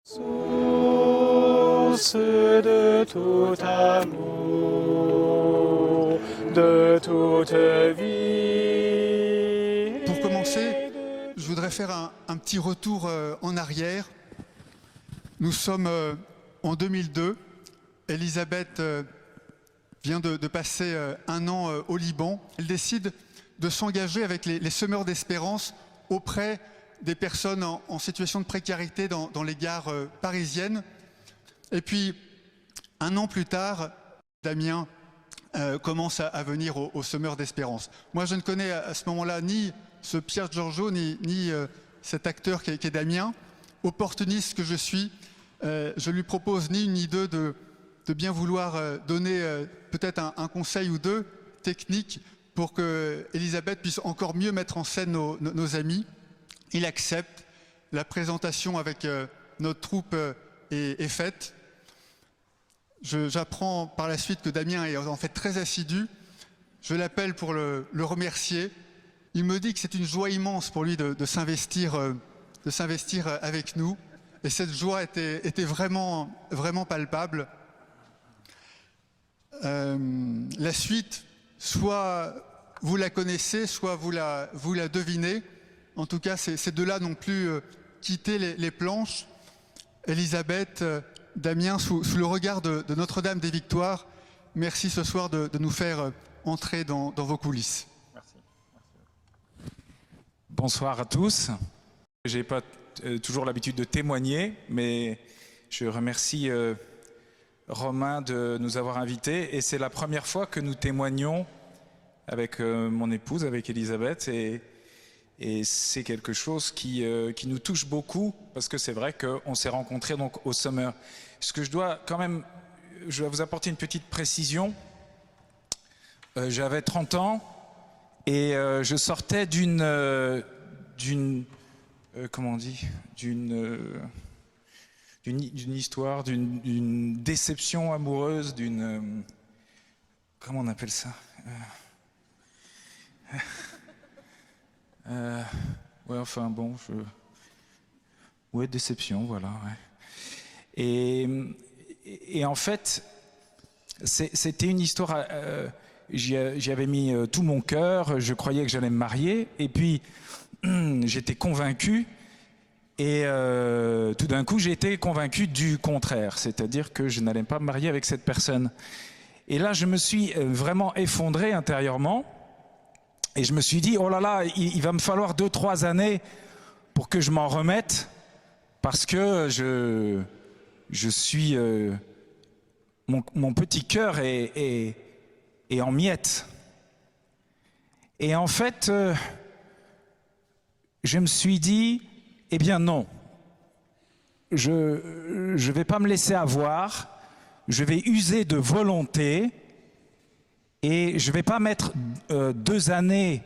Source de tout amour, de toute vie. Pour commencer, je voudrais faire un petit retour en arrière. Nous sommes en 2002. Elisabeth vient de passer un an au Liban. Elle décide de s'engager avec les Semeurs d'Espérance auprès des personnes en situation de précarité dans les gares parisiennes. Et puis, un an plus tard, Damien commence à venir aux Semeurs d'Espérance. Moi, je ne connais à ce moment-là ni ce Pierre Giorgio, ni cet acteur qui est Damien. Opportuniste que je suis, je lui propose ni une ni deux de bien vouloir donner peut-être un conseil ou deux techniques pour que Elisabeth puisse encore mieux mettre en scène nos amis. Il accepte, la présentation avec notre troupe est faite. J'apprends par la suite que Damien est en fait très assidu. Je l'appelle pour le remercier. Il me dit que c'est une joie immense pour lui de s'investir avec nous. Et cette joie était vraiment palpable. La suite, soit vous la connaissez, soit vous la devinez. En tout cas, ces deux-là n'ont plus quitté les planches. Elisabeth, Damien, sous le regard de Notre-Dame des Victoires, merci ce soir de nous faire entrer dans vos coulisses. Merci. Bonsoir à tous. Je n'ai pas toujours l'habitude de témoigner, mais je remercie Romain de nous avoir invités. Et c'est la première fois que nous témoignons avec mon épouse, avec Elisabeth. Et c'est quelque chose qui nous touche beaucoup, parce que c'est vrai qu'on s'est rencontrés donc au Summer. Ce que je dois vous apporter une petite précision. J'avais 30 ans et je sortais d'une histoire, d'une déception amoureuse, comment on appelle ça? Ouais, enfin bon, ouais, déception, voilà. Ouais. Et en fait, c'était une histoire. J'y avais mis tout mon cœur. Je croyais que j'allais me marier, et puis j'étais convaincu. Et tout d'un coup, j'ai été convaincu du contraire, c'est-à-dire que je n'allais pas me marier avec cette personne. Et là, je me suis vraiment effondré intérieurement. Et je me suis dit, oh là là, il va me falloir 2-3 années pour que je m'en remette, parce que je suis... mon petit cœur est en miettes. Et en fait, je me suis dit, eh bien non, je ne vais pas me laisser avoir, je vais user de volonté. Et je ne vais pas mettre 2 années,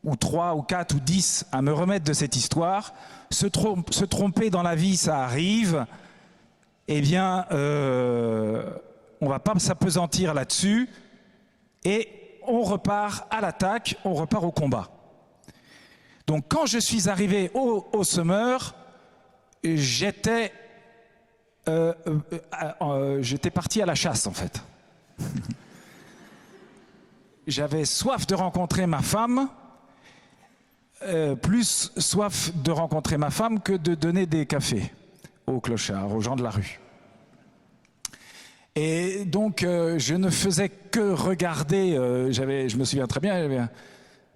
ou 3, ou 4, ou 10 à me remettre de cette histoire. Se tromper dans la vie, ça arrive. Eh bien, on ne va pas s'appesantir là-dessus. Et on repart à l'attaque, on repart au combat. Donc quand je suis arrivé au Summer, j'étais parti à la chasse en fait. J'avais soif de rencontrer ma femme, plus soif de rencontrer ma femme que de donner des cafés aux clochards, aux gens de la rue. Et donc, je ne faisais que regarder, je me souviens très bien, il y avait un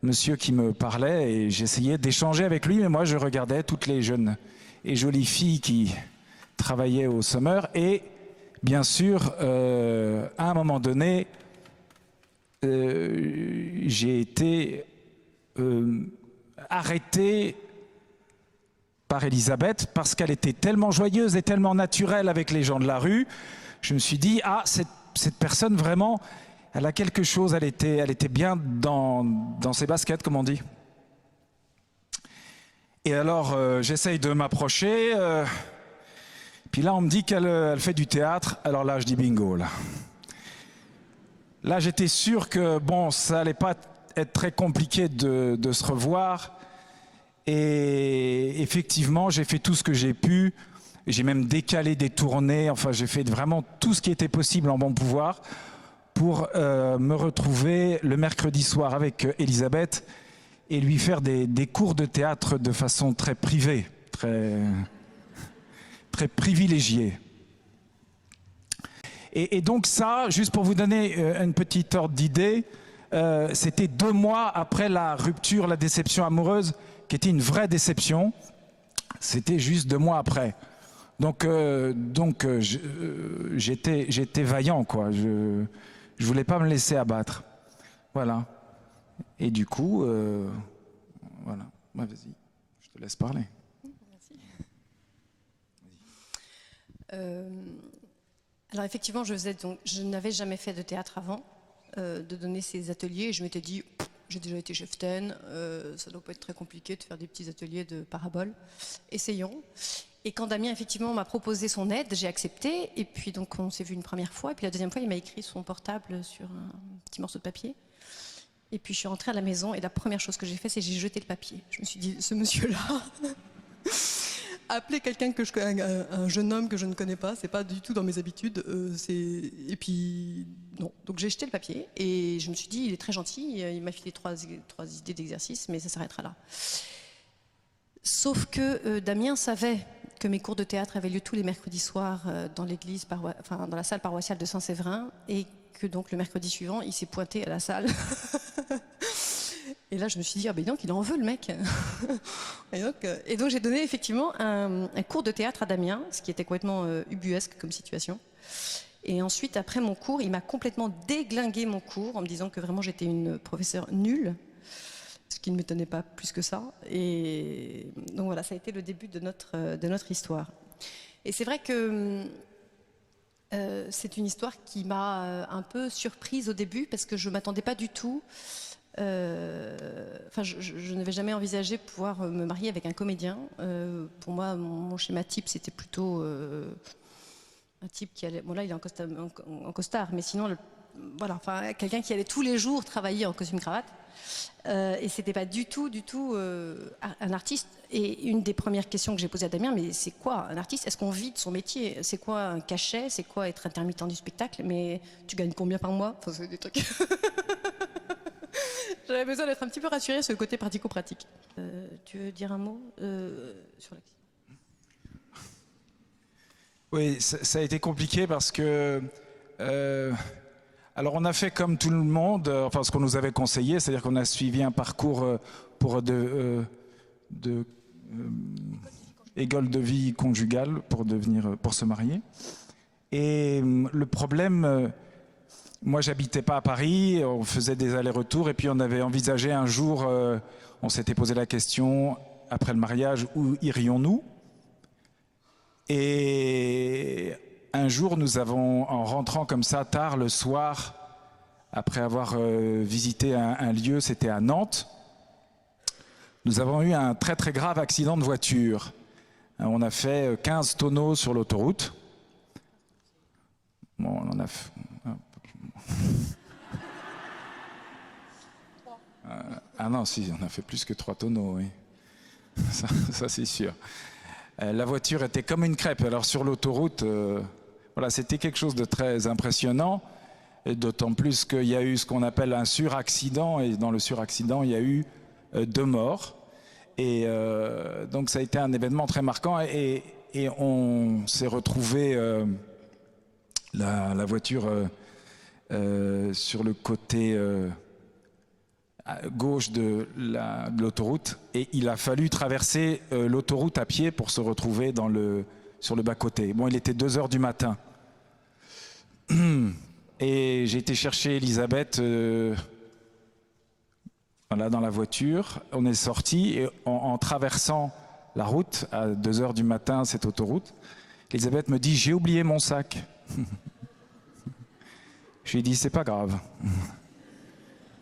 monsieur qui me parlait et j'essayais d'échanger avec lui, mais moi je regardais toutes les jeunes et jolies filles qui travaillaient au Summer. Et bien sûr, à un moment donné, j'ai été arrêté par Elisabeth parce qu'elle était tellement joyeuse et tellement naturelle avec les gens de la rue. Je me suis dit, ah, cette personne vraiment, elle a quelque chose, elle était bien dans ses baskets, comme on dit. Et alors, j'essaye de m'approcher, puis là, on me dit qu'elle fait du théâtre. Alors là, je dis bingo, là. Là, j'étais sûr que, bon, ça allait pas être très compliqué de se revoir. Et effectivement, j'ai fait tout ce que j'ai pu. J'ai même décalé des tournées, enfin j'ai fait vraiment tout ce qui était possible en mon pouvoir pour me retrouver le mercredi soir avec Elisabeth et lui faire des cours de théâtre de façon très privée, très privilégiée. Et donc ça, juste pour vous donner une petite ordre d'idée, c'était 2 mois après la rupture, la déception amoureuse, qui était une vraie déception. C'était juste 2 mois après. Donc j'étais vaillant, quoi. Je voulais pas me laisser abattre. Voilà. Et du coup, voilà. Bah, vas-y, je te laisse parler. Merci. Alors effectivement, je n'avais jamais fait de théâtre avant, de donner ces ateliers. Et je m'étais dit, j'ai déjà été cheftaine, ça doit pas être très compliqué de faire des petits ateliers de paraboles. Essayons. Et quand Damien effectivement m'a proposé son aide, j'ai accepté. Et puis donc on s'est vu une première fois. Et puis la deuxième fois, il m'a écrit son portable sur un petit morceau de papier. Et puis je suis rentrée à la maison et la première chose que j'ai fait, c'est que j'ai jeté le papier. Je me suis dit, ce monsieur-là, appeler quelqu'un que un jeune homme que je ne connais pas, c'est pas du tout dans mes habitudes. Et puis non. Donc j'ai jeté le papier et je me suis dit, il est très gentil. Il m'a filé trois idées d'exercice, mais ça s'arrêtera là. Sauf que Damien savait que mes cours de théâtre avaient lieu tous les mercredis soirs dans l'église, dans la salle paroissiale de Saint-Séverin, et que donc le mercredi suivant, il s'est pointé à la salle. Et là, je me suis dit, ah ben donc, il en veut le mec. Et donc j'ai donné effectivement un cours de théâtre à Damien, ce qui était complètement ubuesque comme situation. Et ensuite, après mon cours, il m'a complètement déglingué mon cours en me disant que vraiment j'étais une professeure nulle, ce qui ne m'étonnait pas plus que ça. Et donc voilà, ça a été le début de notre histoire. Et c'est vrai que c'est une histoire qui m'a un peu surprise au début parce que je ne m'attendais pas du tout. Je n'avais jamais envisagé pouvoir me marier avec un comédien. Pour moi, mon schéma type, c'était plutôt un type qui allait... Bon là, il est en costard, mais sinon, quelqu'un qui allait tous les jours travailler en costume-cravate. Et c'était pas du tout un artiste. Et une des premières questions que j'ai posées à Damien, mais c'est quoi un artiste? Est-ce qu'on vit de son métier? C'est quoi un cachet? C'est quoi être intermittent du spectacle? Mais tu gagnes combien par mois? Enfin, c'est des trucs... J'avais besoin d'être un petit peu rassurée sur le côté pratico-pratique. Tu veux dire un mot sur l'accident? Oui, ça a été compliqué parce que... alors on a fait comme tout le monde, enfin ce qu'on nous avait conseillé, c'est-à-dire qu'on a suivi un parcours école de vie conjugale pour se marier. Et le problème... Moi, j'habitais pas à Paris, on faisait des allers-retours et puis on avait envisagé un jour, on s'était posé la question, après le mariage, où irions-nous? Et un jour, nous avons, en rentrant comme ça tard le soir, après avoir visité un lieu, c'était à Nantes, nous avons eu un très très grave accident de voiture. On a fait 15 tonneaux sur l'autoroute. Bon, on en a fait... Ah non, si, on a fait plus que 3 tonneaux, oui. Ça c'est sûr. La voiture était comme une crêpe. Alors sur l'autoroute, voilà, c'était quelque chose de très impressionnant. Et d'autant plus qu'il y a eu ce qu'on appelle un suraccident. Et dans le suraccident, il y a eu 2 morts. Et donc ça a été un événement très marquant. Et on s'est retrouvé la voiture... sur le côté gauche de l'autoroute et il a fallu traverser l'autoroute à pied pour se retrouver sur le bas-côté. Bon, il était 2h du matin et j'ai été chercher Elisabeth voilà, dans la voiture. On est sorti et en traversant la route à 2h du matin, cette autoroute, Elisabeth me dit « J'ai oublié mon sac ». Je lui ai dit, c'est pas grave.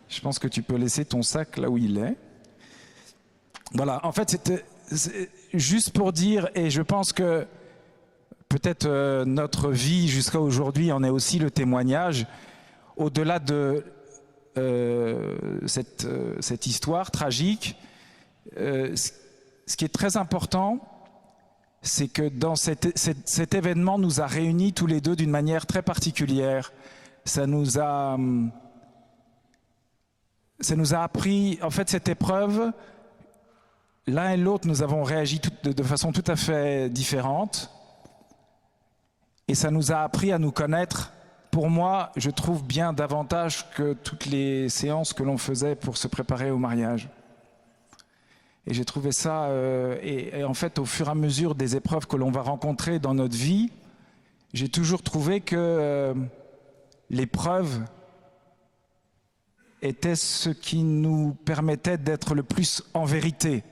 Je pense que tu peux laisser ton sac là où il est. Voilà, en fait, c'était juste pour dire, et je pense que peut-être notre vie jusqu'à aujourd'hui en est aussi le témoignage, au-delà de cette histoire tragique, ce qui est très important, c'est que dans cet événement nous a réunis tous les deux d'une manière très particulière. Ça nous a appris, en fait, cette épreuve, l'un et l'autre, nous avons réagi de façon tout à fait différente. Et ça nous a appris à nous connaître, pour moi, je trouve bien davantage que toutes les séances que l'on faisait pour se préparer au mariage. Et j'ai trouvé ça, et en fait, au fur et à mesure des épreuves que l'on va rencontrer dans notre vie, j'ai toujours trouvé que l'épreuve était ce qui nous permettait d'être le plus en vérité.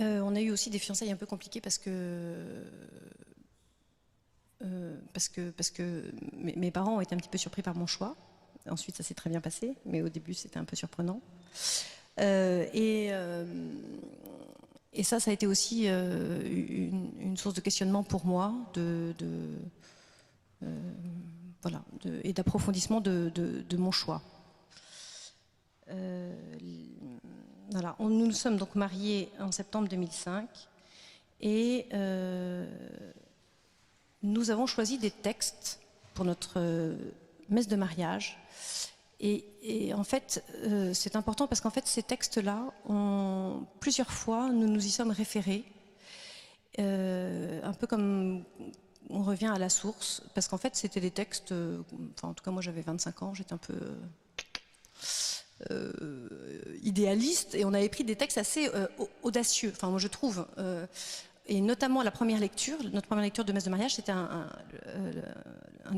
On a eu aussi des fiançailles un peu compliquées parce que mes parents ont été un petit peu surpris par mon choix. Ensuite, ça s'est très bien passé, mais au début, c'était un peu surprenant. Et ça a été aussi une source de questionnement pour moi, et d'approfondissement de mon choix. Voilà. Nous nous sommes donc mariés en septembre 2005 et nous avons choisi des textes pour notre messe de mariage. Et en fait, c'est important parce qu'en fait, ces textes-là, plusieurs fois, nous nous y sommes référés, un peu comme on revient à la source, parce qu'en fait, c'était des textes, en tout cas, moi j'avais 25 ans, j'étais un peu idéaliste, et on avait pris des textes assez audacieux, moi je trouve. Et notamment notre première lecture de messe de mariage, c'était un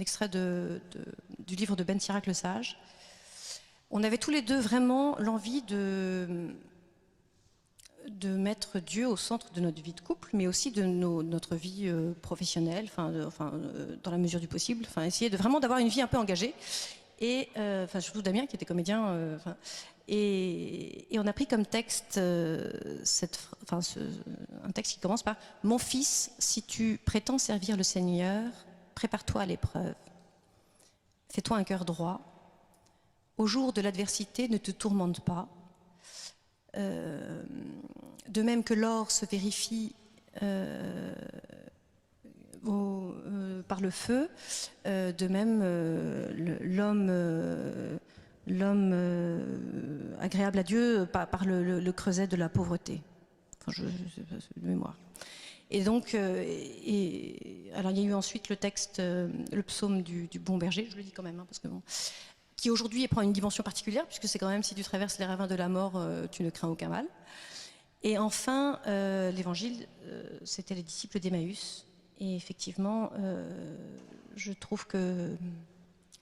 extrait du livre de Ben Sirac le Sage. On avait tous les deux vraiment l'envie de mettre Dieu au centre de notre vie de couple, mais aussi de notre vie professionnelle, dans la mesure du possible, essayer vraiment d'avoir une vie un peu engagée. Et surtout Damien qui était comédien. Et on a pris comme texte un texte qui commence par « Mon fils, si tu prétends servir le Seigneur, prépare-toi à l'épreuve. Fais-toi un cœur droit. Au jour de l'adversité, ne te tourmente pas. De même que l'or se vérifie par le feu, de même l'homme agréable à Dieu par le creuset de la pauvreté. Je de mémoire. Et donc, alors il y a eu ensuite le texte, le psaume du bon berger, je le dis quand même, parce que bon, qui aujourd'hui prend une dimension particulière, puisque c'est quand même si tu traverses les ravins de la mort, tu ne crains aucun mal. Et enfin, l'évangile, c'était les disciples d'Emmaüs. Et effectivement, je trouve que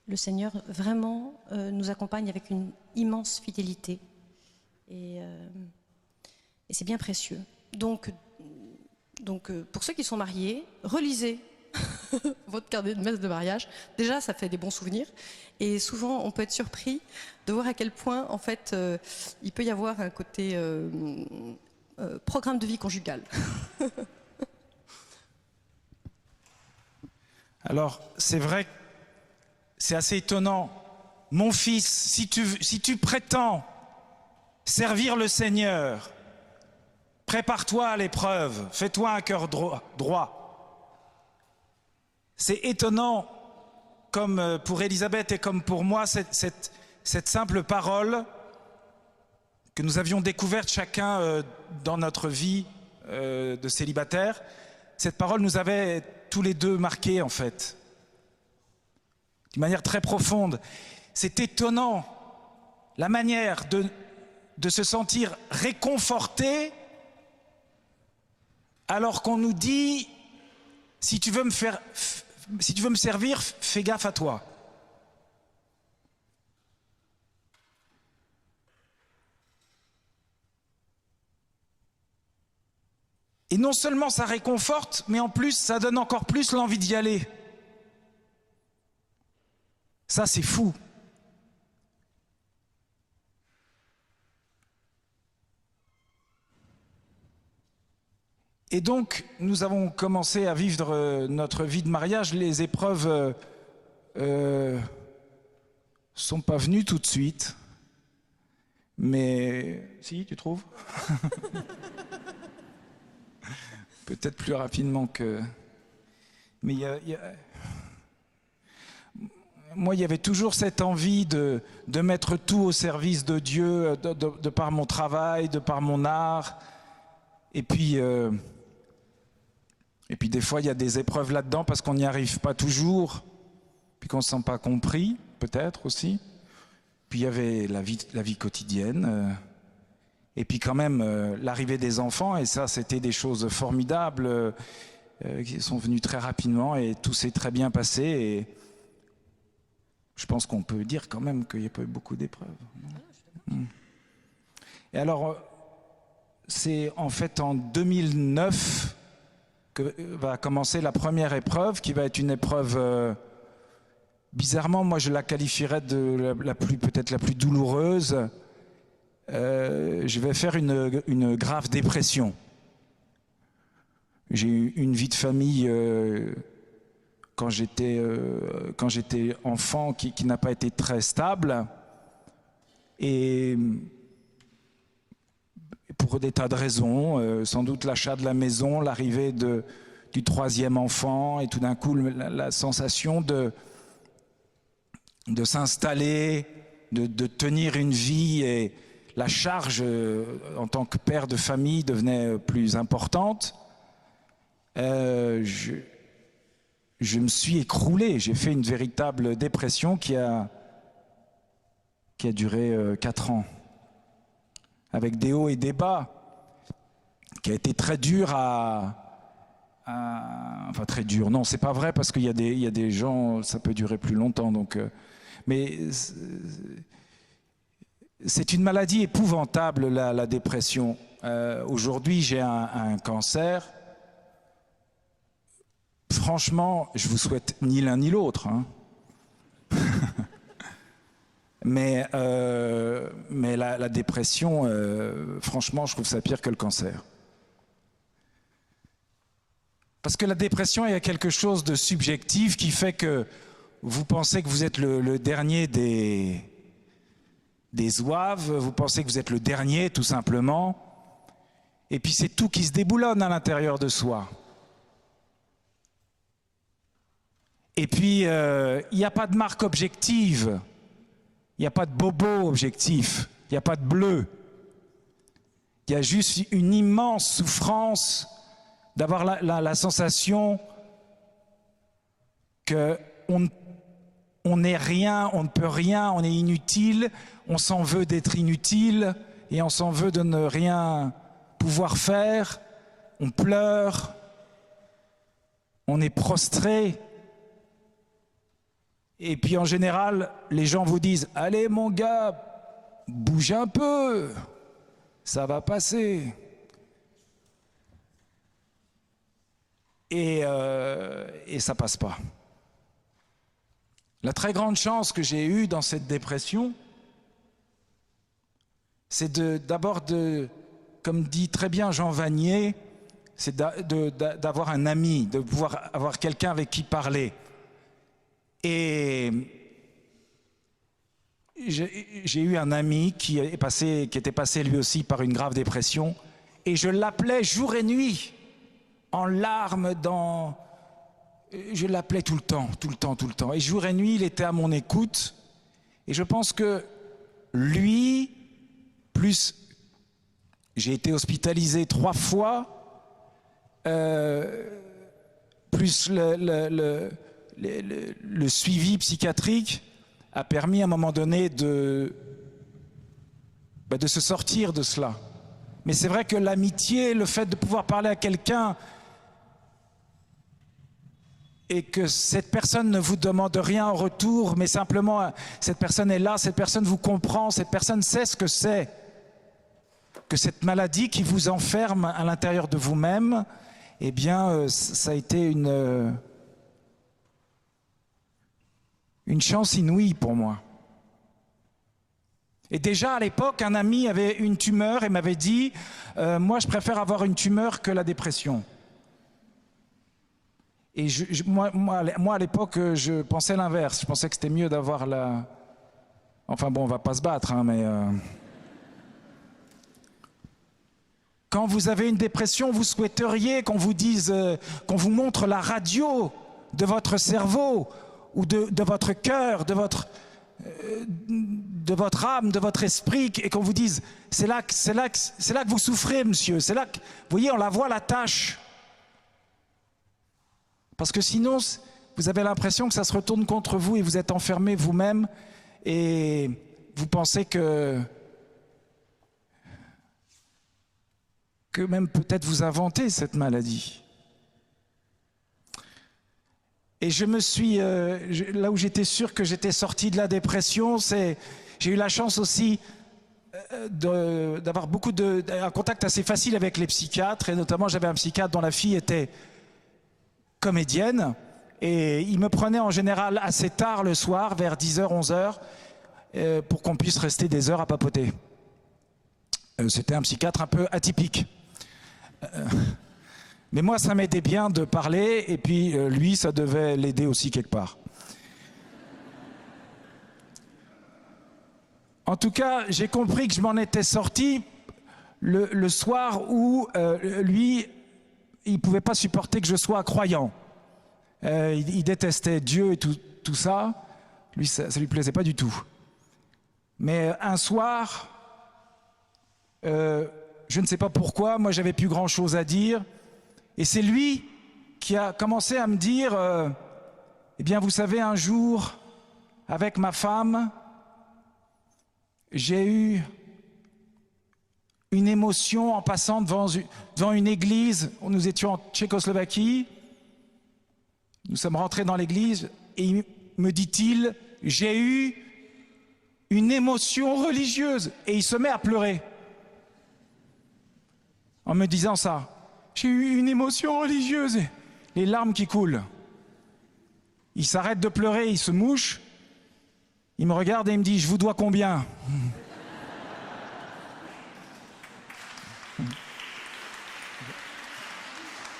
le Seigneur vraiment nous accompagne avec une immense fidélité. Et c'est bien précieux. Donc, pour ceux qui sont mariés, relisez votre carnet de messe de mariage. Déjà, ça fait des bons souvenirs. Et souvent, on peut être surpris de voir à quel point, en fait, il peut y avoir un côté programme de vie conjugale. Alors, c'est vrai, c'est assez étonnant. Mon fils, si tu prétends servir le Seigneur, prépare-toi à l'épreuve, fais-toi un cœur droit. C'est étonnant, comme pour Elisabeth et comme pour moi, cette simple parole que nous avions découverte chacun dans notre vie de célibataire. Cette parole nous avait tous les deux marqués, en fait, d'une manière très profonde. C'est étonnant, la manière de se sentir réconforté alors qu'on nous dit « si tu veux me servir, fais gaffe à toi ». Et non seulement ça réconforte, mais en plus ça donne encore plus l'envie d'y aller. Ça, c'est fou. Et donc, nous avons commencé à vivre notre vie de mariage, les épreuves sont pas venus tout de suite. Mais si, tu trouves? Peut-être plus rapidement que... Mais moi, il y avait toujours cette envie de mettre tout au service de Dieu, de par mon travail, de par mon art. Et puis des fois, il y a des épreuves là-dedans parce qu'on n'y arrive pas toujours, puis qu'on ne se sent pas compris, peut-être aussi. Puis il y avait la vie quotidienne. Et puis quand même, l'arrivée des enfants, et ça, c'était des choses formidables qui sont venues très rapidement, et tout s'est très bien passé. Et je pense qu'on peut dire quand même qu'il n'y a pas eu beaucoup d'épreuves. Et alors, c'est en fait en 2009 que va commencer la première épreuve, qui va être une épreuve, bizarrement, moi je la qualifierais de peut-être la plus douloureuse. Je vais faire une grave dépression. J'ai eu une vie de famille quand j'étais enfant qui n'a pas été très stable, et pour des tas de raisons, sans doute l'achat de la maison, l'arrivée du troisième enfant, et tout d'un coup la sensation de s'installer, de tenir une vie, et la charge en tant que père de famille devenait plus importante. Je me suis écroulé, j'ai fait une véritable dépression qui a duré 4 ans, avec des hauts et des bas, qui a été très dur enfin très dur, non c'est pas vrai, parce qu'il y a des gens, ça peut durer plus longtemps, donc, mais c'est une maladie épouvantable, la dépression. Aujourd'hui j'ai un cancer. Franchement, je vous souhaite ni l'un ni l'autre, hein. mais la dépression, franchement, je trouve ça pire que le cancer. Parce que la dépression, il y a quelque chose de subjectif qui fait que vous pensez que vous êtes le dernier des zouaves, vous pensez que vous êtes le dernier, tout simplement. Et puis c'est tout qui se déboulonne à l'intérieur de soi. Et puis, il n'y a pas de marque objective, il n'y a pas de bobo objectif, il n'y a pas de bleu. Il y a juste une immense souffrance d'avoir la sensation qu'on n'est rien, on ne peut rien, on est inutile, on s'en veut d'être inutile, et on s'en veut de ne rien pouvoir faire, on pleure, on est prostré. Et puis en général, les gens vous disent « Allez mon gars, bouge un peu, ça va passer. » Et ça passe pas. La très grande chance que j'ai eue dans cette dépression, c'est d'abord, comme dit très bien Jean Vanier, c'est d'avoir un ami, de pouvoir avoir quelqu'un avec qui parler. Et j'ai eu un ami qui était passé lui aussi par une grave dépression, et je l'appelais jour et nuit, en larmes, je l'appelais tout le temps. Et jour et nuit, il était à mon écoute. Et je pense que lui, plus j'ai été hospitalisé 3 fois, plus le suivi psychiatrique a permis à un moment donné de se sortir de cela. Mais c'est vrai que l'amitié, le fait de pouvoir parler à quelqu'un et que cette personne ne vous demande rien en retour, mais simplement cette personne est là, cette personne vous comprend, cette personne sait ce que c'est, que cette maladie qui vous enferme à l'intérieur de vous-même, eh bien ça a été une chance inouïe pour moi. Et déjà à l'époque, un ami avait une tumeur et m'avait dit moi je préfère avoir une tumeur que la dépression. Et moi à l'époque, je pensais l'inverse. Je pensais que c'était mieux d'avoir Enfin bon, on va pas se battre, hein, mais... Quand vous avez une dépression, vous souhaiteriez qu'on vous dise, qu'on vous montre la radio de votre cerveau ou de votre cœur, de votre âme, de votre esprit, et qu'on vous dise, c'est là que vous souffrez, monsieur. C'est là que, vous voyez, on la voit la tâche. Parce que sinon, vous avez l'impression que ça se retourne contre vous et vous êtes enfermé vous-même et vous pensez que même peut-être vous inventez cette maladie. Et je me suis, là où j'étais sûr que j'étais sorti de la dépression, j'ai eu la chance aussi d'avoir un contact assez facile avec les psychiatres, et notamment j'avais un psychiatre dont la fille était comédienne, et il me prenait en général assez tard le soir, vers 10h, 11h, pour qu'on puisse rester des heures à papoter. C'était un psychiatre un peu atypique. Mais moi, ça m'aidait bien de parler, et puis lui, ça devait l'aider aussi quelque part. En tout cas, j'ai compris que je m'en étais sorti le soir où lui, il ne pouvait pas supporter que je sois croyant. Il détestait Dieu et tout ça. Lui, ça ne lui plaisait pas du tout. Mais un soir, je ne sais pas pourquoi, moi j'avais plus grand chose à dire, et c'est lui qui a commencé à me dire, eh bien vous savez, un jour, avec ma femme, j'ai eu une émotion en passant devant une église. Nous étions en Tchécoslovaquie, nous sommes rentrés dans l'église, et me dit-il, j'ai eu une émotion religieuse, et il se met à pleurer. En me disant ça, j'ai eu une émotion religieuse, et les larmes qui coulent. Il s'arrête de pleurer, il se mouche, il me regarde et il me dit, je vous dois combien?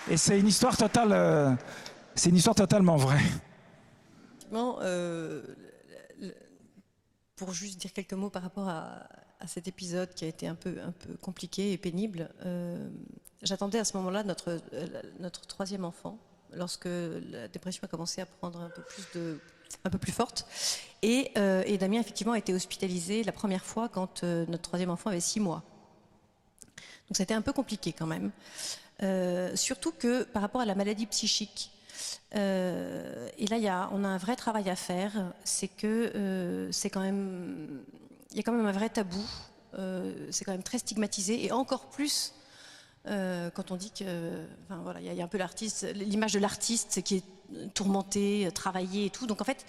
Et c'est une histoire totale, c'est une histoire totalement vraie. Bon, pour juste dire quelques mots par rapport à cet épisode qui a été un peu compliqué et pénible, j'attendais à ce moment-là notre troisième enfant, lorsque la dépression a commencé à prendre un peu plus forte. Et Damien, effectivement, a été hospitalisé la première fois quand notre troisième enfant avait 6 mois. Donc ça a été un peu compliqué quand même. Surtout que par rapport à la maladie psychique, et là on a un vrai travail à faire, c'est que il y a quand même un vrai tabou, c'est quand même très stigmatisé, et encore plus quand on dit que, enfin voilà, il y a un peu l'image de l'artiste qui est tourmenté, travaillé et tout. Donc en fait,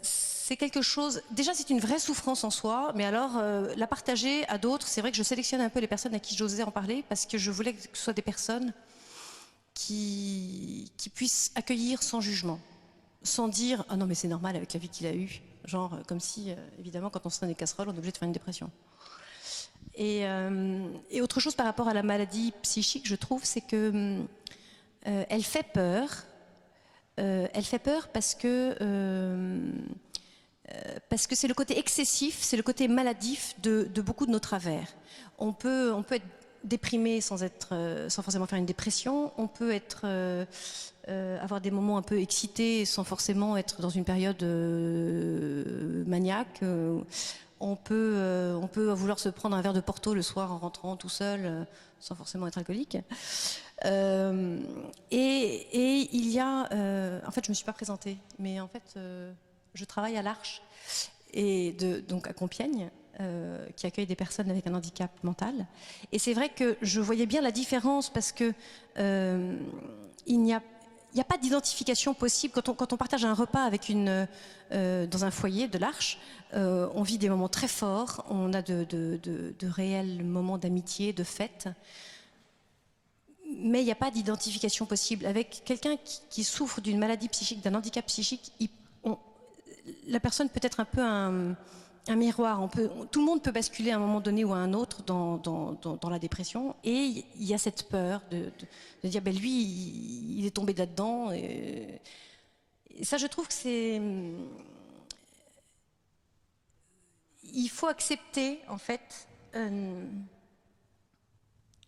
c'est quelque chose. Déjà, c'est une vraie souffrance en soi, mais alors la partager à d'autres. C'est vrai que je sélectionne un peu les personnes à qui j'osais en parler, parce que je voulais que ce soit des personnes qui puissent accueillir sans jugement, sans dire ah non mais c'est normal avec la vie qu'il a eue, genre comme si évidemment quand on se traîne des casseroles on est obligé de faire une dépression. Et autre chose par rapport à la maladie psychique, je trouve, c'est que elle fait peur. Elle fait peur parce que c'est le côté excessif, c'est le côté maladif de beaucoup de nos travers. On peut être déprimé sans forcément faire une dépression. On peut avoir des moments un peu excités sans forcément être dans une période maniaque. On peut vouloir se prendre un verre de Porto le soir en rentrant tout seul, sans forcément être alcoolique. Et il y a... en fait, je ne me suis pas présentée, mais en fait, je travaille à l'Arche, donc à Compiègne, qui accueille des personnes avec un handicap mental. Et c'est vrai que je voyais bien la différence, parce que il n'y a pas d'identification possible. Quand on partage un repas avec dans un foyer de l'Arche, on vit des moments très forts, on a de réels moments d'amitié, de fête. Mais il n'y a pas d'identification possible. Avec quelqu'un qui souffre d'une maladie psychique, d'un handicap psychique, la personne peut être un peu un miroir. Tout le monde peut basculer à un moment donné ou à un autre dans la dépression. Et il y a cette peur de dire, ben lui, il est tombé là-dedans. Et ça, je trouve que faut accepter, en fait,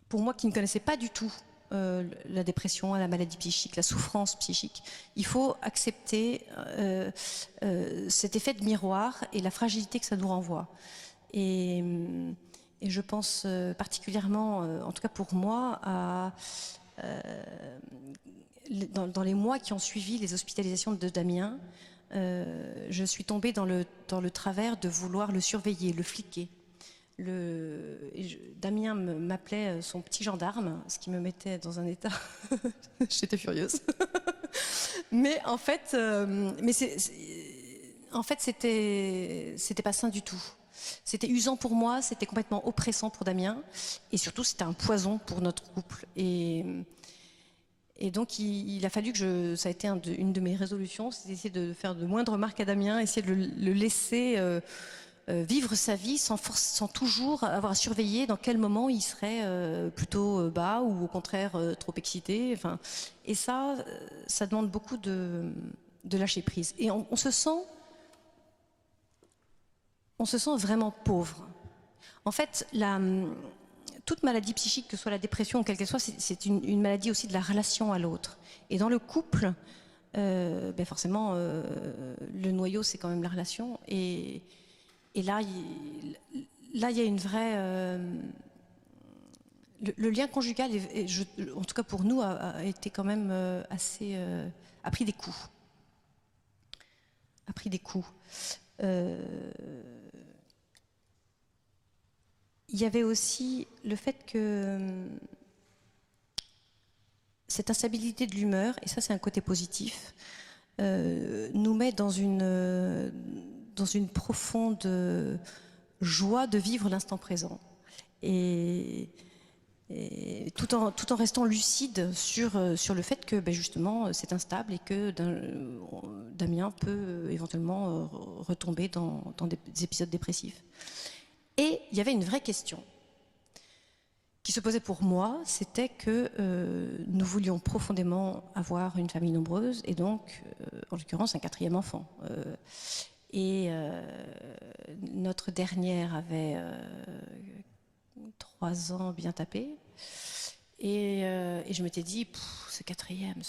pour moi qui ne connaissais pas du tout la dépression, la maladie psychique, la souffrance psychique, il faut accepter cet effet de miroir et la fragilité que ça nous renvoie. Et je pense particulièrement, en tout cas pour moi, dans les mois qui ont suivi les hospitalisations de Damien, je suis tombée dans le travers de vouloir le surveiller, le fliquer. Damien m'appelait son petit gendarme, ce qui me mettait dans un état... J'étais furieuse. Mais en fait, c'était pas sain du tout. C'était usant pour moi, c'était complètement oppressant pour Damien, et surtout c'était un poison pour notre couple. Et donc il a fallu que ça a été une de mes résolutions, c'est d'essayer de faire de moindres remarques à Damien, essayer de le laisser vivre sa vie sans toujours avoir à surveiller dans quel moment il serait plutôt bas ou au contraire trop excité. Enfin, et ça demande beaucoup de lâcher prise. Et on se sent vraiment pauvre. En fait, toute maladie psychique, que ce soit la dépression ou quelle qu'elle soit, c'est une maladie aussi de la relation à l'autre. Et dans le couple, forcément, le noyau, c'est quand même la relation. Et là, il y a une vraie... le lien conjugal, en tout cas pour nous, a été quand même assez... a pris des coups. A pris des coups. Il y avait aussi le fait que cette instabilité de l'humeur, et ça c'est un côté positif, nous met dans une profonde joie de vivre l'instant présent. Et tout en restant lucide sur le fait que justement c'est instable et que Damien peut éventuellement retomber dans des épisodes dépressifs. Et il y avait une vraie question qui se posait pour moi, c'était que nous voulions profondément avoir une famille nombreuse et donc, en l'occurrence, un 4e enfant. Notre dernière avait 3 ans bien tapés. Et je m'étais dit, ce quatrième,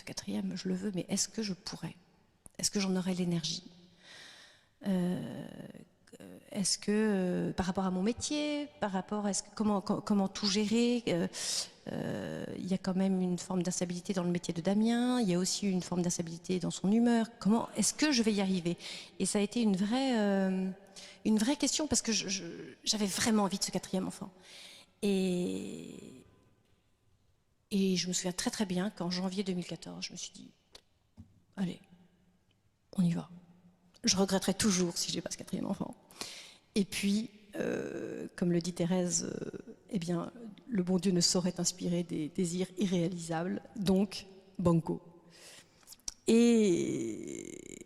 je le veux, mais est-ce que je pourrais? Est-ce que j'en aurais l'énergie? Est-ce que, par rapport à mon métier, comment tout gérer, il y a quand même une forme d'instabilité dans le métier de Damien, il y a aussi une forme d'instabilité dans son humeur. Comment est-ce que je vais y arriver? Et ça a été une vraie question parce que j'avais vraiment envie de ce 4e enfant. Et je me souviens très très bien qu'en janvier 2014, je me suis dit, allez, on y va. Je regretterai toujours si j'ai pas ce 4e enfant. Et puis, comme le dit Thérèse, le bon Dieu ne saurait inspirer des désirs irréalisables, donc banco. Et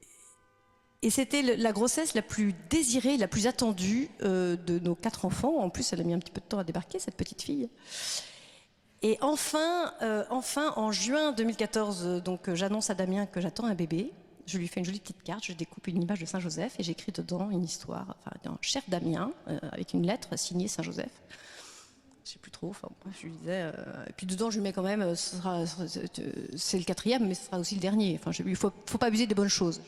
c'était la grossesse la plus désirée, la plus attendue de nos 4 enfants. En plus, elle a mis un petit peu de temps à débarquer, cette petite fille. Et enfin, en juin 2014, donc j'annonce à Damien que j'attends un bébé. Je lui fais une jolie petite carte, je découpe une image de Saint-Joseph et j'écris dedans une histoire, cher Damien, avec une lettre signée Saint-Joseph. Je ne sais plus trop, je lui disais. Et puis dedans, je lui mets quand même, c'est le 4e, mais ce sera aussi le dernier. Enfin, il ne faut pas abuser des bonnes choses.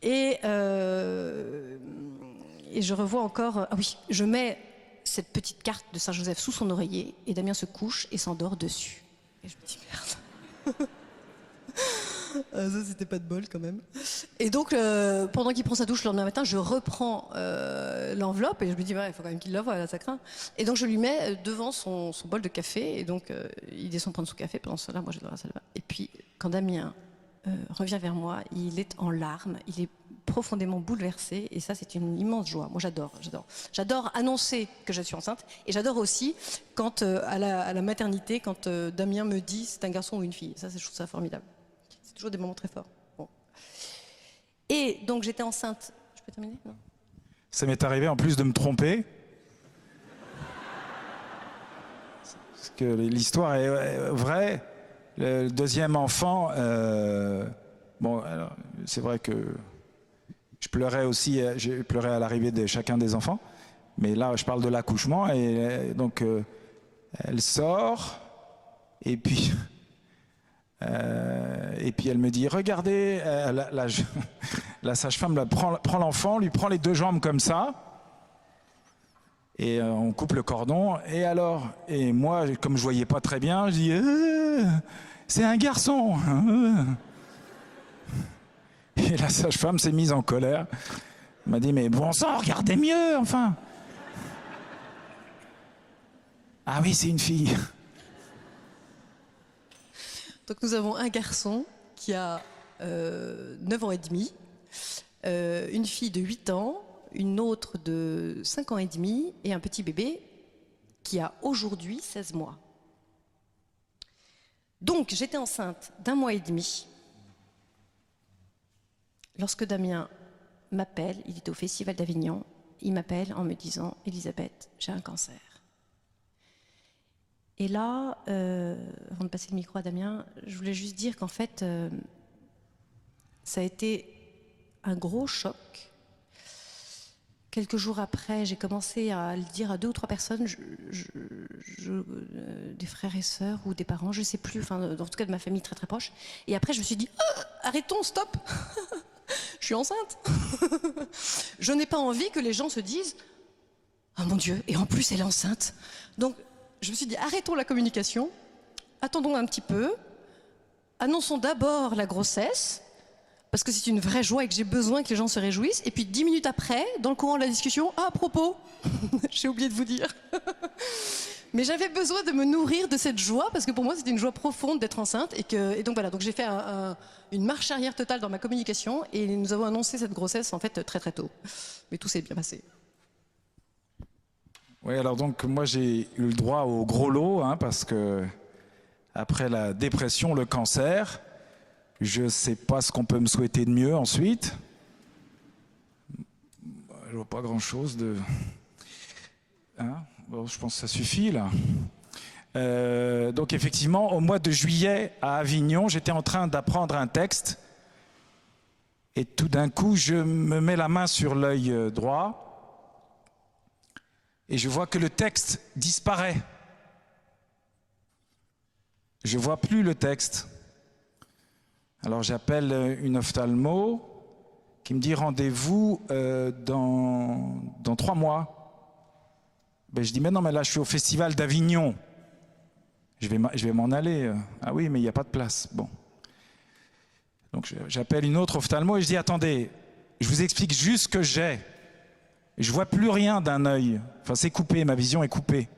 Et je revois encore, je mets cette petite carte de Saint-Joseph sous son oreiller et Damien se couche et s'endort dessus. Et je me dis, merde. Ça, c'était pas de bol quand même. Et donc, pendant qu'il prend sa douche le lendemain matin, je reprends l'enveloppe et je me dis, il faut quand même qu'il la voie, là, ça craint. Et donc, je lui mets devant son bol de café. Et donc, il descend prendre son café. Pendant cela, moi, je suis dans la salle de bain. Et puis, quand Damien revient vers moi, il est en larmes, il est profondément bouleversé. Et ça, c'est une immense joie. Moi, j'adore annoncer que je suis enceinte. Et j'adore aussi quand, à la maternité, quand Damien me dit c'est un garçon ou une fille. Ça, je trouve ça formidable. Toujours des moments très forts. Bon. Et donc j'étais enceinte. Je peux terminer? Non. Ça m'est arrivé en plus de me tromper. Parce que l'histoire est vraie. Le 2e enfant, c'est vrai que Je pleurais aussi, j'ai pleuré à l'arrivée de chacun des enfants. Mais là, je parle de l'accouchement. Et donc, elle sort. Et puis elle me dit, regardez, la sage-femme prend l'enfant, lui prend les deux jambes comme ça. Et on coupe le cordon. Et alors, et moi, comme je voyais pas très bien, je dis, c'est un garçon. Et la sage-femme s'est mise en colère. Elle m'a dit, mais bon sang, regardez mieux, enfin. Ah oui, c'est une fille. Donc nous avons un garçon qui a 9 ans et demi, une fille de 8 ans, une autre de 5 ans et demi et un petit bébé qui a aujourd'hui 16 mois. Donc j'étais enceinte d'1 mois et demi lorsque Damien m'appelle, il était au Festival d'Avignon, il m'appelle en me disant « Elisabeth, j'ai un cancer ». Et là, avant de passer le micro à Damien, je voulais juste dire qu'en fait, ça a été un gros choc. Quelques jours après, j'ai commencé à le dire à 2 ou 3 personnes, des frères et sœurs ou des parents, je ne sais plus, enfin, en tout cas de ma famille très très proche. Et après, je me suis dit, arrêtons, stop, je suis enceinte. Je n'ai pas envie que les gens se disent, ah mon Dieu, et en plus elle est enceinte. Donc, je me suis dit, arrêtons la communication, attendons un petit peu, annonçons d'abord la grossesse, parce que c'est une vraie joie et que j'ai besoin que les gens se réjouissent. Et puis 10 minutes après, dans le courant de la discussion, à propos, j'ai oublié de vous dire. Mais j'avais besoin de me nourrir de cette joie, parce que pour moi c'était une joie profonde d'être enceinte. Et donc voilà, donc j'ai fait une marche arrière totale dans ma communication, et nous avons annoncé cette grossesse en fait très très tôt. Mais tout s'est bien passé. Oui, alors donc moi j'ai eu le droit au gros lot, hein, parce que après la dépression, le cancer, je ne sais pas ce qu'on peut me souhaiter de mieux ensuite. Je vois pas grand-chose de... Hein, bon, je pense que ça suffit là. Donc effectivement, au mois de juillet à Avignon, j'étais en train d'apprendre un texte et tout d'un coup, je me mets la main sur l'œil droit. Et je vois que le texte disparaît. Je ne vois plus le texte. Alors j'appelle une ophtalmo qui me dit rendez-vous dans 3 mois. Ben, je dis mais non, mais là je suis au Festival d'Avignon. Je vais m'en aller. Ah oui, mais il n'y a pas de place. Bon. Donc j'appelle une autre ophtalmo et je dis attendez, je vous explique juste ce que j'ai. Je ne vois plus rien d'un œil. Enfin, c'est coupé, ma vision est coupée.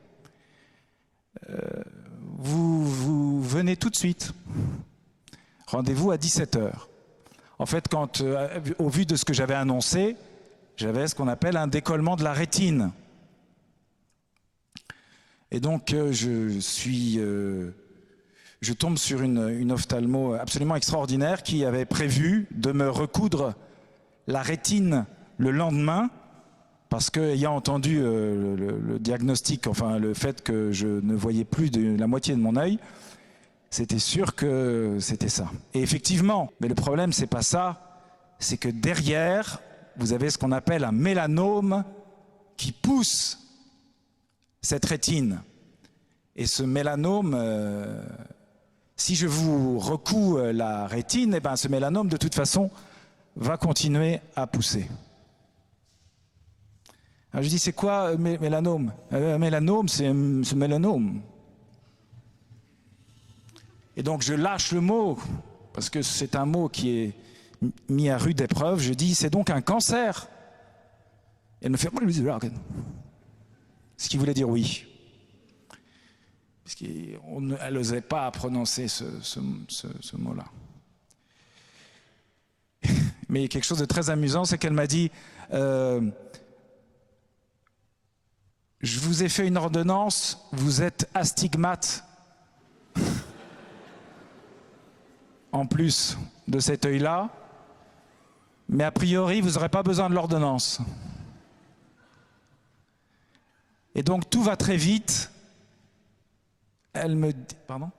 Vous venez tout de suite. Rendez-vous à 17h. En fait, au vu de ce que j'avais annoncé, j'avais ce qu'on appelle un décollement de la rétine. Et donc, je tombe sur une ophtalmo absolument extraordinaire qui avait prévu de me recoudre la rétine le lendemain, parce qu'ayant entendu le diagnostic, enfin le fait que je ne voyais plus de la moitié de mon œil, c'était sûr que c'était ça. Et effectivement, mais le problème c'est pas ça, c'est que derrière, vous avez ce qu'on appelle un mélanome qui pousse cette rétine. Et ce mélanome, si je vous recouds la rétine, eh ben ce mélanome de toute façon va continuer à pousser. Alors je dis, c'est quoi mélanome? Mélanome, c'est ce mélanome. Et donc je lâche le mot, parce que c'est un mot qui est mis à rude épreuve. Je dis, c'est donc un cancer. Et elle me fait, ce qui voulait dire oui. Parce qu'elle n'osait pas prononcer ce mot-là. Mais quelque chose de très amusant, c'est qu'elle m'a dit, je vous ai fait une ordonnance, vous êtes astigmate. En plus de cet œil-là, mais a priori, vous n'aurez pas besoin de l'ordonnance. Et donc, tout va très vite. Elle me dit... Pardon?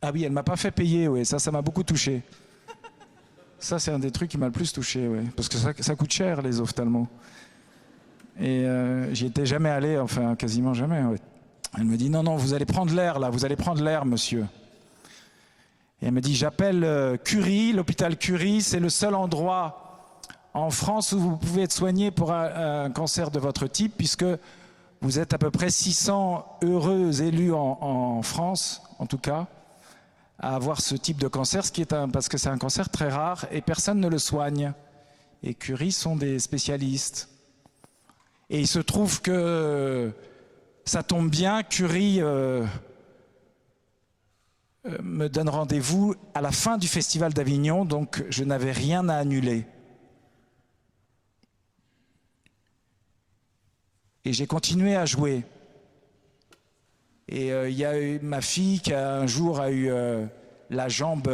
Ah oui, elle ne m'a pas fait payer, oui, ça m'a beaucoup touché. Ça, c'est un des trucs qui m'a le plus touché, ouais. Parce que ça coûte cher, les ophtalmos. Et j'y étais jamais allé, enfin quasiment jamais. Ouais. Elle me dit, non, non, vous allez prendre l'air là, vous allez prendre l'air, monsieur. Et elle me dit, j'appelle Curie, l'hôpital Curie, c'est le seul endroit en France où vous pouvez être soigné pour un cancer de votre type, puisque vous êtes à peu près 600 heureux élus en France, en tout cas, à avoir ce type de cancer, ce qui est parce que c'est un cancer très rare et personne ne le soigne. Et Curie sont des spécialistes. Et il se trouve que ça tombe bien, Curie me donne rendez-vous à la fin du Festival d'Avignon, donc je n'avais rien à annuler. Et j'ai continué à jouer. Et il y a eu ma fille qui un jour a eu la jambe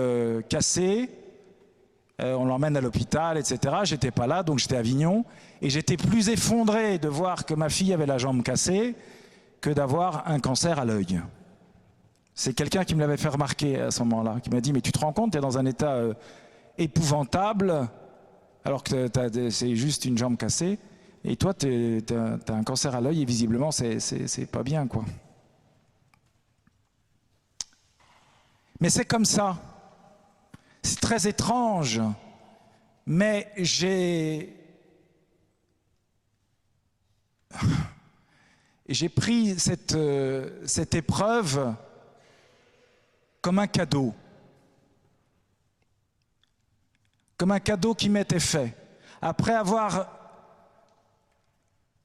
cassée. On l'emmène à l'hôpital, etc. J'étais pas là, donc j'étais à Avignon. Et j'étais plus effondré de voir que ma fille avait la jambe cassée que d'avoir un cancer à l'œil. C'est quelqu'un qui me l'avait fait remarquer à ce moment-là, qui m'a dit, mais tu te rends compte, tu es dans un état épouvantable, alors que c'est juste une jambe cassée, et toi, tu as un cancer à l'œil, et visiblement, c'est pas bien, quoi. Mais c'est comme ça. C'est très étrange, mais j'ai pris cette épreuve comme un cadeau. Comme un cadeau qui m'était fait. Après avoir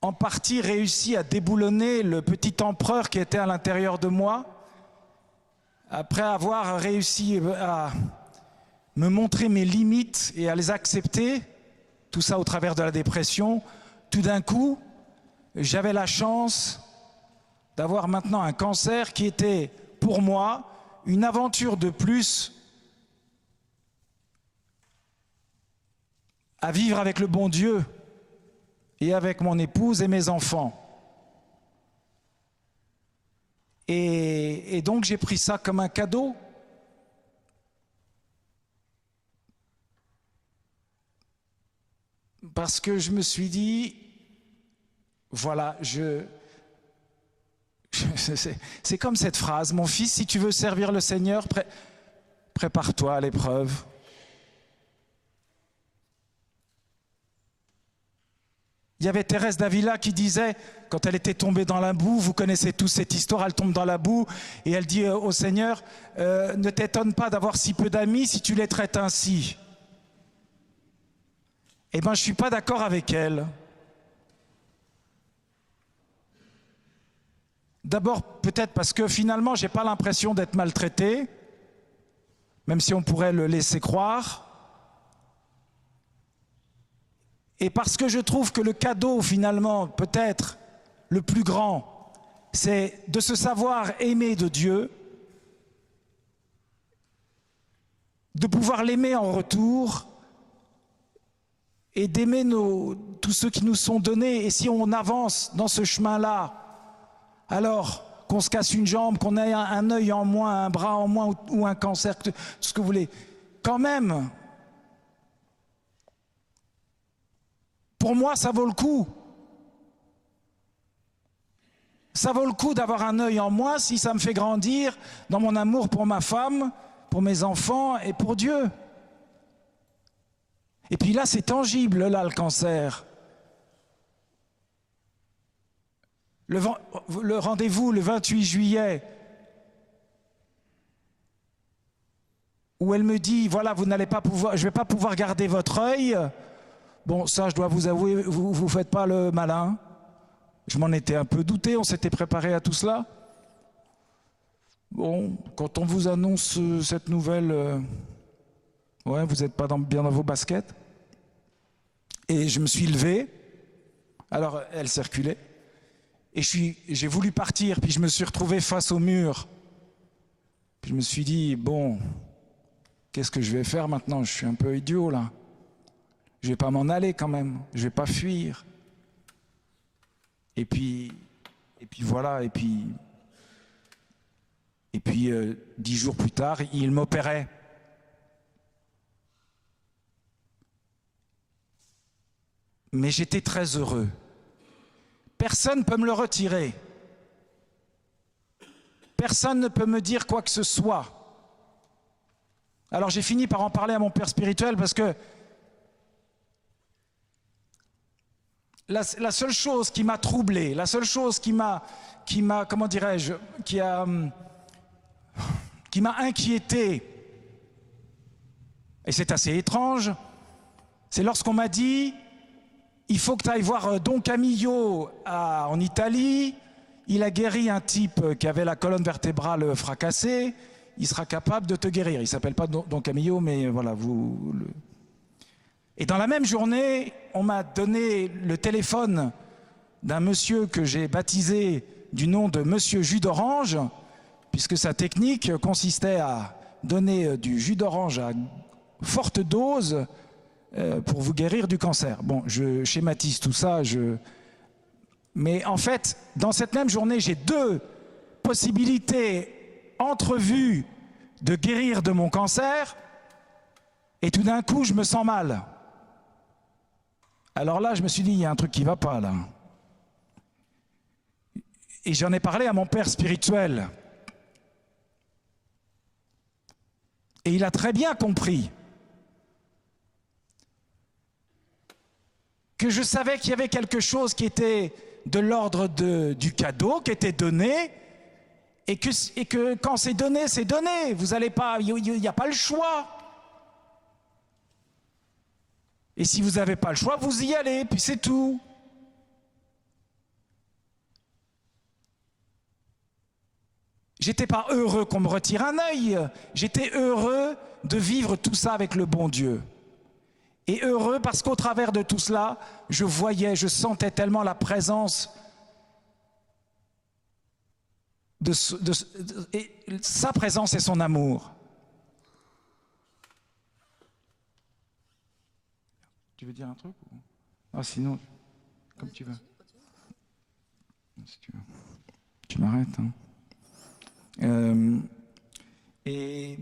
en partie réussi à déboulonner le petit empereur qui était à l'intérieur de moi, après avoir réussi à me montrer mes limites et à les accepter, tout ça au travers de la dépression, tout d'un coup, j'avais la chance d'avoir maintenant un cancer qui était, pour moi, une aventure de plus à vivre avec le bon Dieu et avec mon épouse et mes enfants. Et donc j'ai pris ça comme un cadeau. Parce que je me suis dit, voilà, c'est comme cette phrase, mon fils, si tu veux servir le Seigneur, prépare-toi à l'épreuve. Il y avait Thérèse d'Avila qui disait, quand elle était tombée dans la boue, vous connaissez tous cette histoire, elle tombe dans la boue et elle dit au Seigneur, ne t'étonne pas d'avoir si peu d'amis si tu les traites ainsi. Eh bien, je ne suis pas d'accord avec elle. D'abord, peut-être parce que finalement, je n'ai pas l'impression d'être maltraité, même si on pourrait le laisser croire. Et parce que je trouve que le cadeau, finalement, peut-être le plus grand, c'est de se savoir aimer de Dieu, de pouvoir l'aimer en retour et d'aimer tous ceux qui nous sont donnés. Et si on avance dans ce chemin-là, alors qu'on se casse une jambe, qu'on ait un œil en moins, un bras en moins ou un cancer, tout ce que vous voulez, quand même, pour moi, ça vaut le coup. Ça vaut le coup d'avoir un œil en moins si ça me fait grandir dans mon amour pour ma femme, pour mes enfants et pour Dieu. Et puis là, c'est tangible, là, le cancer. Le rendez-vous le 28 juillet, où elle me dit, voilà, vous n'allez pas pouvoir, je ne vais pas pouvoir garder votre œil. Bon, ça, je dois vous avouer, vous ne faites pas le malin. Je m'en étais un peu douté, on s'était préparé à tout cela. Bon, quand on vous annonce cette nouvelle, ouais, vous n'êtes pas bien dans vos baskets. Et je me suis levé, alors elle circulait, et j'ai voulu partir, puis je me suis retrouvé face au mur. Puis je me suis dit, bon, qu'est-ce que je vais faire maintenant? Je suis un peu idiot là. Je ne vais pas m'en aller quand même, je ne vais pas fuir. Et puis voilà, et puis 10 jours plus tard, il m'opérait. Mais j'étais très heureux. Personne ne peut me le retirer. Personne ne peut me dire quoi que ce soit. Alors j'ai fini par en parler à mon père spirituel parce que la seule chose qui m'a troublé, la seule chose qui m'a, comment dirais-je, qui m'a inquiété, et c'est assez étrange, c'est lorsqu'on m'a dit il faut que tu ailles voir Don Camillo en Italie, il a guéri un type qui avait la colonne vertébrale fracassée, il sera capable de te guérir. Il ne s'appelle pas Don Camillo, mais voilà, vous... Et dans la même journée, on m'a donné le téléphone d'un monsieur que j'ai baptisé du nom de Monsieur Jus d'Orange, puisque sa technique consistait à donner du jus d'orange à forte dose pour vous guérir du cancer. Bon, je schématise tout ça, mais en fait, dans cette même journée, j'ai deux possibilités entrevues de guérir de mon cancer, et tout d'un coup, je me sens mal. Alors là, je me suis dit, il y a un truc qui ne va pas là. Et j'en ai parlé à mon père spirituel. Et il a très bien compris que je savais qu'il y avait quelque chose qui était de l'ordre du cadeau, qui était donné, et que quand c'est donné, c'est donné. Vous allez pas, il n'y a pas le choix. Et si vous n'avez pas le choix, vous y allez, puis c'est tout. J'étais pas heureux qu'on me retire un œil. J'étais heureux de vivre tout ça avec le bon Dieu. Et heureux parce qu'au travers de tout cela, je voyais, je sentais tellement la présence et sa présence et son amour. Tu veux dire un truc ou... Ah, sinon, comme tu veux. Si tu veux. Tu m'arrêtes. Hein. Et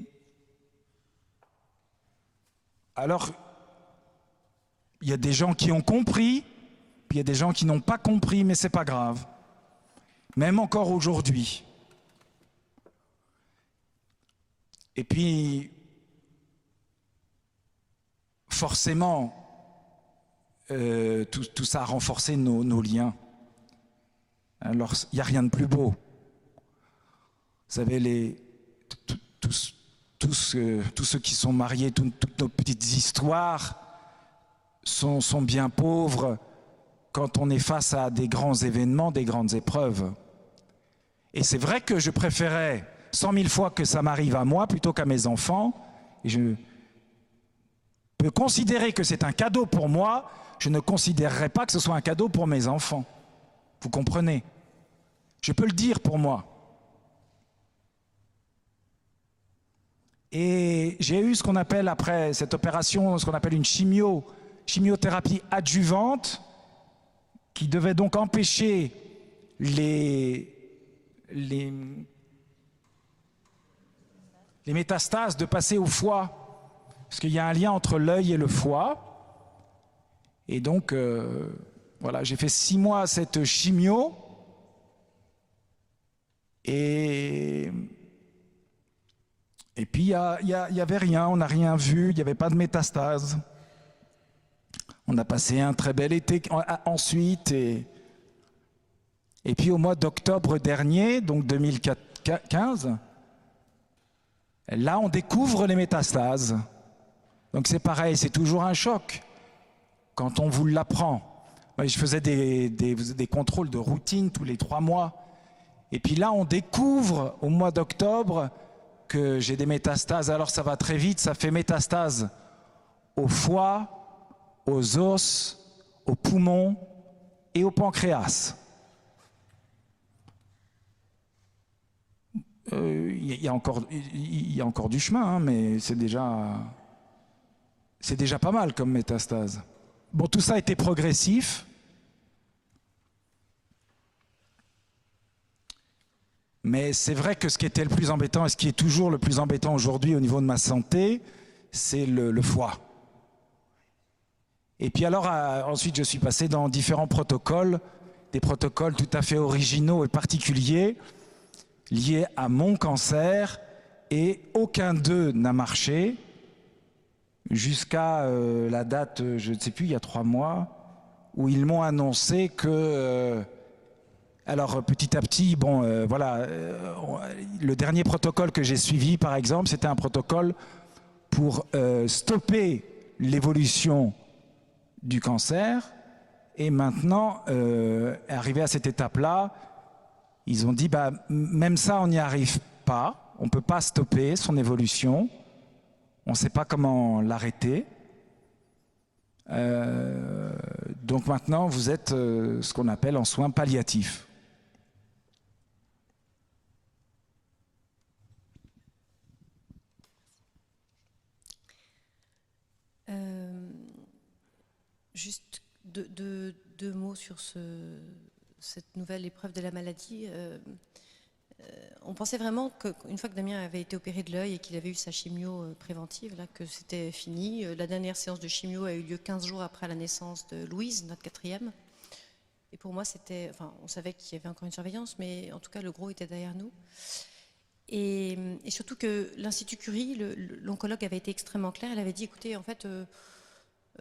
alors, il y a des gens qui ont compris, puis il y a des gens qui n'ont pas compris, mais c'est pas grave. Même encore aujourd'hui. Et puis, forcément, tout ça a renforcé nos liens. Alors, il n'y a rien de plus beau. Vous savez, tous ceux qui sont mariés, toutes nos petites histoires sont bien pauvres quand on est face à des grands événements, des grandes épreuves. Et c'est vrai que je préférais 100 000 fois que ça m'arrive à moi plutôt qu'à mes enfants. Et je peux considérer que c'est un cadeau pour moi, je ne considérerais pas que ce soit un cadeau pour mes enfants. Vous comprenez? Je peux le dire pour moi. Et j'ai eu ce qu'on appelle, après cette opération, ce qu'on appelle une chimiothérapie adjuvante, qui devait donc empêcher les métastases de passer au foie, parce qu'il y a un lien entre l'œil et le foie. Et donc, voilà, j'ai fait 6 mois cette chimio, et puis il y avait rien, on n'a rien vu, il n'y avait pas de métastases. On a passé un très bel été ensuite, et puis au mois d'octobre dernier, donc 2015, là on découvre les métastases. Donc c'est pareil, c'est toujours un choc quand on vous l'apprend. Je faisais des contrôles de routine tous les 3 mois, et puis là on découvre au mois d'octobre que j'ai des métastases. Alors ça va très vite, ça fait métastase au foie, aux os, aux poumons et au pancréas. Il y a encore du chemin, hein, mais c'est déjà pas mal comme métastase. Bon, tout ça a été progressif. Mais c'est vrai que ce qui était le plus embêtant, et ce qui est toujours le plus embêtant aujourd'hui au niveau de ma santé, c'est le foie. Et puis alors, ensuite, je suis passé dans différents protocoles, des protocoles tout à fait originaux et particuliers, liés à mon cancer, et aucun d'eux n'a marché, jusqu'à la date, je ne sais plus, il y a 3 mois, où ils m'ont annoncé que... alors petit à petit, bon, voilà, le dernier protocole que j'ai suivi, par exemple, c'était un protocole pour stopper l'évolution du cancer. Et maintenant, arrivé à cette étape-là, ils ont dit, bah, même ça, on n'y arrive pas. On ne peut pas stopper son évolution. On ne sait pas comment l'arrêter. Donc maintenant, vous êtes ce qu'on appelle en soins palliatifs. Juste deux mots sur cette nouvelle épreuve de la maladie. On pensait vraiment qu'une fois que Damien avait été opéré de l'œil et qu'il avait eu sa chimio préventive, là, que c'était fini. La dernière séance de chimio a eu lieu 15 jours après la naissance de Louise, notre 4e. Et pour moi, c'était, enfin, on savait qu'il y avait encore une surveillance, mais en tout cas, le gros était derrière nous. Et surtout que l'Institut Curie, l'oncologue avait été extrêmement clair. Elle avait dit, écoutez, en fait,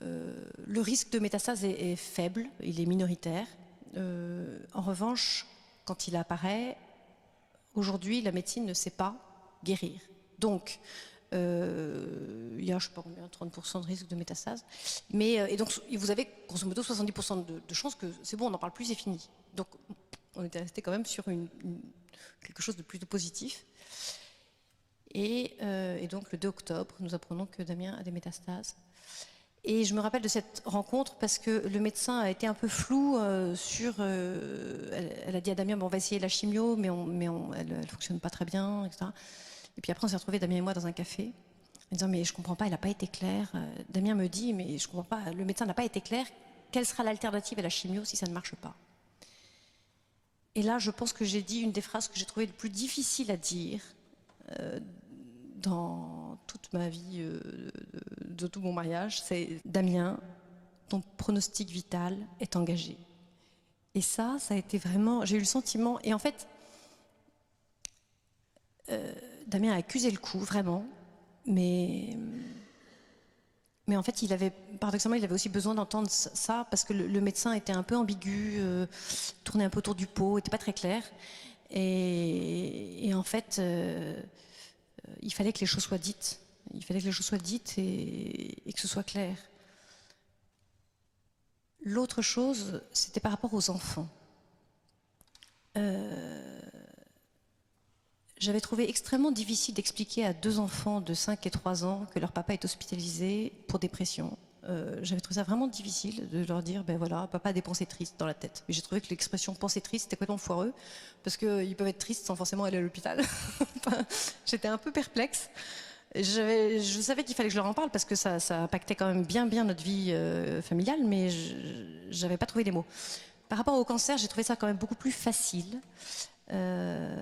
le risque de métastase est faible, il est minoritaire. En revanche, quand il apparaît, aujourd'hui, la médecine ne sait pas guérir. Donc, il y a, je ne sais pas combien, 30% de risque de métastase. Mais, et donc, vous avez grosso modo 70% de chances que c'est bon, on n'en parle plus, c'est fini. Donc, on était resté quand même sur quelque chose de plutôt positif. Et donc, le 2 octobre, nous apprenons que Damien a des métastases. Et je me rappelle de cette rencontre parce que le médecin a été un peu flou sur... elle a dit à Damien, bon, on va essayer la chimio, mais elle ne fonctionne pas très bien, etc. Et puis après, on s'est retrouvés, Damien et moi, dans un café, en disant, mais je ne comprends pas, elle n'a pas été claire. Damien me dit, mais je ne comprends pas, le médecin n'a pas été clair. Quelle sera l'alternative à la chimio si ça ne marche pas? Et là, je pense que j'ai dit une des phrases que j'ai trouvées le plus difficile à dire dans toute ma vie, de tout mon mariage, c'est Damien, ton pronostic vital est engagé. Et ça a été vraiment, j'ai eu le sentiment, et en fait, Damien a accusé le coup, vraiment, mais en fait, paradoxalement, il avait aussi besoin d'entendre ça, parce que le médecin était un peu ambigu, tournait un peu autour du pot, n'était pas très clair, et en fait, il fallait que les choses soient dites. Il fallait que les choses soient dites et que ce soit clair. L'autre chose, c'était par rapport aux enfants. J'avais trouvé extrêmement difficile d'expliquer à 2 enfants de 5 et 3 ans que leur papa est hospitalisé pour dépression. J'avais trouvé ça vraiment difficile de leur dire, ben voilà, papa a des pensées tristes dans la tête. Mais j'ai trouvé que l'expression pensée triste était complètement foireux, parce qu'ils peuvent être tristes sans forcément aller à l'hôpital. J'étais un peu perplexe. Je savais qu'il fallait que je leur en parle, parce que ça impactait quand même bien notre vie familiale, mais je n'avais pas trouvé les mots. Par rapport au cancer, j'ai trouvé ça quand même beaucoup plus facile.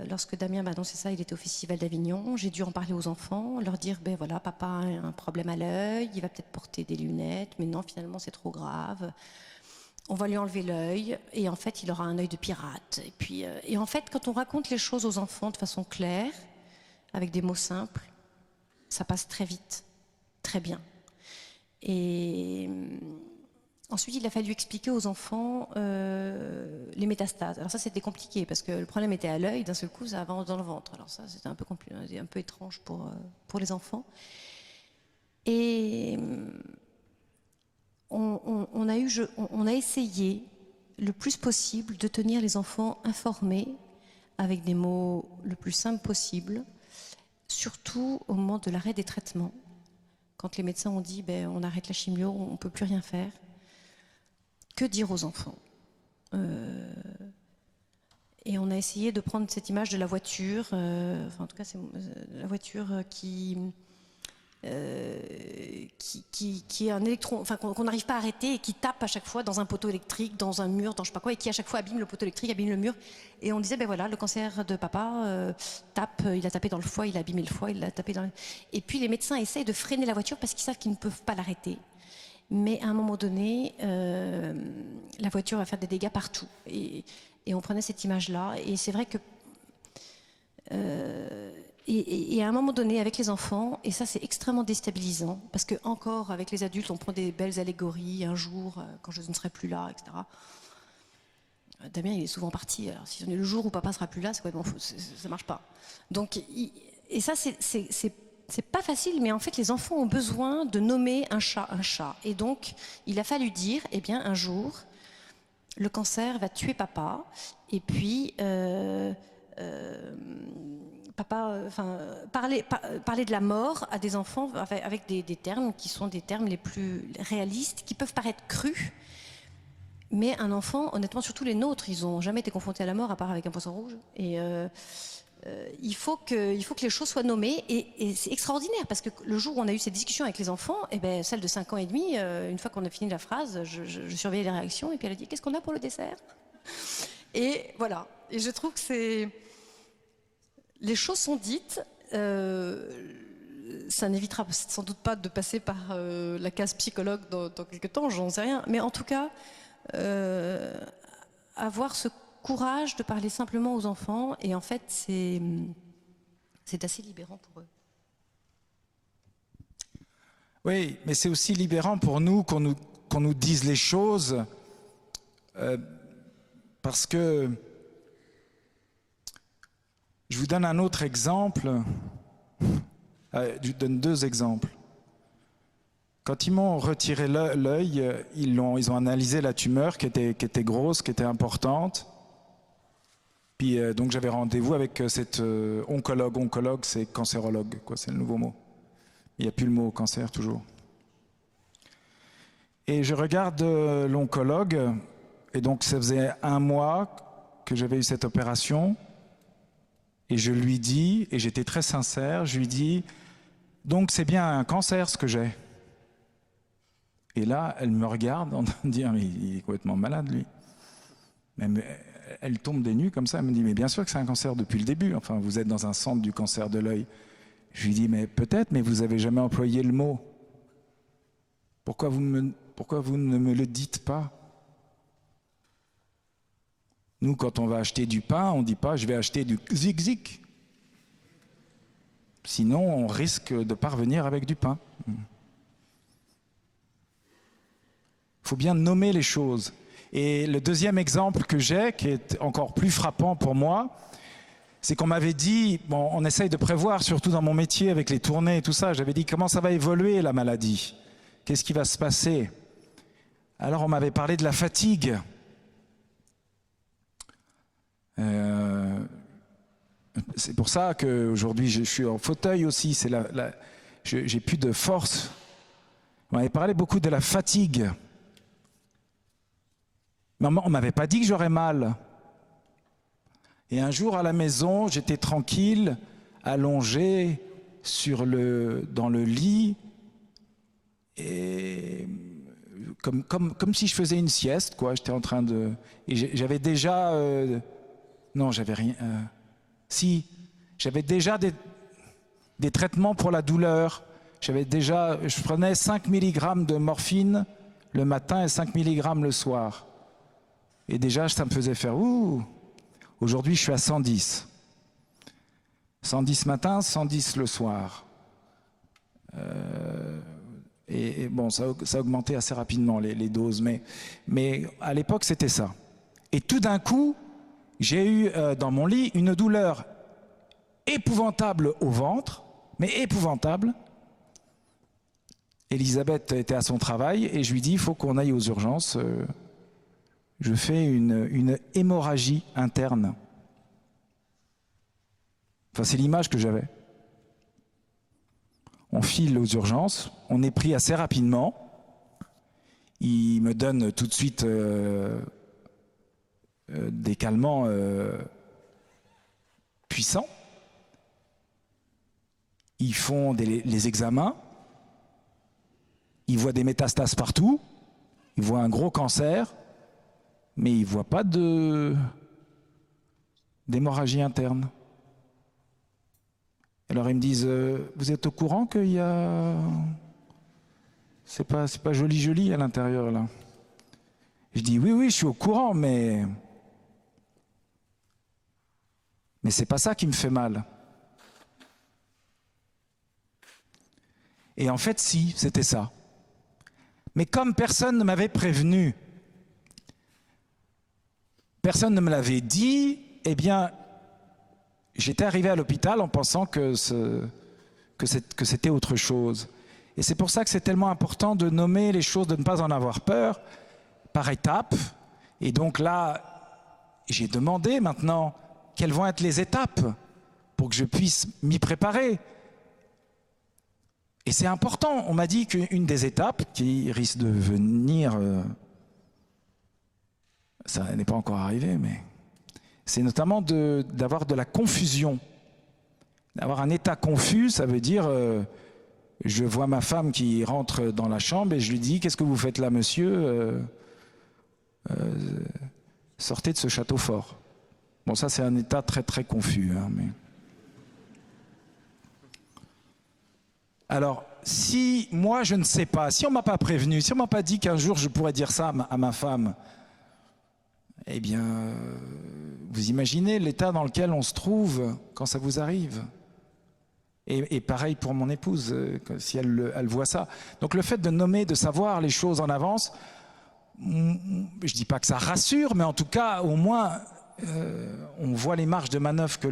Lorsque Damien m'a annoncé ça, il était au Festival d'Avignon. J'ai dû en parler aux enfants, leur dire, ben voilà, papa a un problème à l'œil, il va peut-être porter des lunettes, mais non, finalement c'est trop grave. On va lui enlever l'œil, et en fait il aura un œil de pirate. Et en fait, quand on raconte les choses aux enfants de façon claire, avec des mots simples, ça passe très vite, très bien. Et ensuite, il a fallu expliquer aux enfants les métastases. Alors ça, c'était compliqué, parce que le problème était à l'œil, d'un seul coup, ça avance dans le ventre. Alors ça, c'était un peu étrange pour les enfants. Et on a essayé le plus possible de tenir les enfants informés avec des mots le plus simples possible, surtout au moment de l'arrêt des traitements. Quand les médecins ont dit ben, on arrête la chimio, on ne peut plus rien faire. Que dire aux enfants? Et on a essayé de prendre cette image de la voiture, enfin en tout cas c'est la voiture qui est un électron, enfin qu'on n'arrive pas à arrêter et qui tape à chaque fois dans un poteau électrique, dans un mur, dans je sais pas quoi, et qui à chaque fois abîme le poteau électrique, abîme le mur. Et on disait ben voilà, le cancer de papa il a tapé dans le foie, il a abîmé le foie, il l'a tapé dans. Et puis les médecins essayent de freiner la voiture parce qu'ils savent qu'ils ne peuvent pas l'arrêter. mais à un moment donné, la voiture va faire des dégâts partout. Et on prenait cette image-là, et c'est vrai que... et à un moment donné, avec les enfants, et ça c'est extrêmement déstabilisant, parce que encore avec les adultes, on prend des belles allégories, un jour, quand je ne serai plus là, etc. Damien, il est souvent parti. Alors, si on est le jour où papa sera plus là, c'est complètement faux. Ça marche pas. Donc, et ça, c'est pas facile, mais en fait, les enfants ont besoin de nommer un chat un chat. Et donc, il a fallu dire, eh bien, un jour, le cancer va tuer papa, et puis papa, parler de la mort à des enfants avec des termes qui sont des termes les plus réalistes, qui peuvent paraître crus. Mais un enfant, honnêtement, surtout les nôtres, ils n'ont jamais été confrontés à la mort à part avec un poisson rouge. Et il faut que les choses soient nommées. Et c'est extraordinaire parce que le jour où on a eu cette discussion avec les enfants, et ben, celle de 5 ans et demi, une fois qu'on a fini la phrase, je surveillais les réactions et puis elle a dit « Qu'est-ce qu'on a pour le dessert ?» Et voilà. Et je trouve que c'est... Les choses sont dites. Ça n'évitera sans doute pas de passer par la case psychologue dans quelques temps, j'en sais rien. Mais en tout cas... avoir ce courage de parler simplement aux enfants, et en fait c'est assez libérant pour eux. Oui, mais c'est aussi libérant pour nous qu'on nous dise les choses, parce que je vous donne un autre exemple, je vous donne 2 exemples. Quand ils m'ont retiré l'œil, ils ont analysé la tumeur qui était grosse, qui était importante. Puis donc j'avais rendez-vous avec cette oncologue. Oncologue, c'est cancérologue, quoi, c'est le nouveau mot. Il n'y a plus le mot cancer, toujours. Et je regarde l'oncologue, et donc ça faisait 1 mois que j'avais eu cette opération. Et je lui dis, et j'étais très sincère, je lui dis, donc c'est bien un cancer ce que j'ai. Et là, elle me regarde en disant, mais il est complètement malade, lui. Même, elle tombe des nues comme ça, elle me dit, mais bien sûr que c'est un cancer depuis le début. Enfin, vous êtes dans un centre du cancer de l'œil. Je lui dis, mais peut-être, mais vous n'avez jamais employé le mot. Pourquoi vous ne me le dites pas? Nous, quand on va acheter du pain, on ne dit pas, je vais acheter du zig-zig. Sinon, on risque de parvenir avec du pain. Il faut bien nommer les choses. Et le deuxième exemple que j'ai, qui est encore plus frappant pour moi, c'est qu'on m'avait dit, bon, on essaye de prévoir, surtout dans mon métier avec les tournées et tout ça, j'avais dit comment ça va évoluer la maladie, qu'est-ce qui va se passer. Alors on m'avait parlé de la fatigue. C'est pour ça qu'aujourd'hui je suis en fauteuil aussi, j'ai plus de force. On m'avait parlé beaucoup de la fatigue. Mais on ne m'avait pas dit que j'aurais mal. Et un jour à la maison, j'étais tranquille, allongé dans le lit, et comme si je faisais une sieste, quoi. J'étais en train de... Et j'avais déjà... non, j'avais rien... si, j'avais déjà des traitements pour la douleur. Je prenais 5 mg de morphine le matin et 5 mg le soir. Et déjà, ça me faisait faire ouh. Aujourd'hui, je suis à 110. 110 matin, 110 le soir. Et bon, ça a augmenté assez rapidement les doses, mais à l'époque, c'était ça. Et tout d'un coup, j'ai eu dans mon lit une douleur épouvantable au ventre, mais épouvantable. Elisabeth était à son travail et je lui dis, il faut qu'on aille aux urgences. Je fais une hémorragie interne. Enfin, c'est l'image que j'avais. On file aux urgences, on est pris assez rapidement. Il me donne tout de suite des calmants puissants. Ils font les examens. Ils voient des métastases partout. Ils voient un gros cancer. Mais ils ne voient pas d'hémorragie interne. Alors ils me disent, vous êtes au courant qu'il y a C'est pas joli à l'intérieur, là. Je dis, oui, je suis au courant, mais c'est pas ça qui me fait mal. Et en fait, si, c'était ça. Mais comme personne ne m'avait prévenu, personne ne me l'avait dit, eh bien, j'étais arrivé à l'hôpital en pensant que c'était autre chose. Et c'est pour ça que c'est tellement important de nommer les choses, de ne pas en avoir peur, par étapes. Et donc là, j'ai demandé maintenant quelles vont être les étapes pour que je puisse m'y préparer. Et c'est important. On m'a dit qu'une des étapes qui risque de venir, ça n'est pas encore arrivé, mais c'est notamment d'avoir de la confusion. D'avoir un état confus, ça veut dire, je vois ma femme qui rentre dans la chambre et je lui dis, qu'est-ce que vous faites là, monsieur? Sortez de ce château fort. Bon, ça c'est un état très très confus. Hein, mais... Alors, si moi je ne sais pas, si on ne m'a pas prévenu, si on ne m'a pas dit qu'un jour je pourrais dire ça à ma femme, eh bien, vous imaginez l'état dans lequel on se trouve quand ça vous arrive. Et pareil pour mon épouse, si elle voit ça. Donc le fait de nommer, de savoir les choses en avance, je ne dis pas que ça rassure, mais en tout cas, au moins, on voit les marges de manœuvre que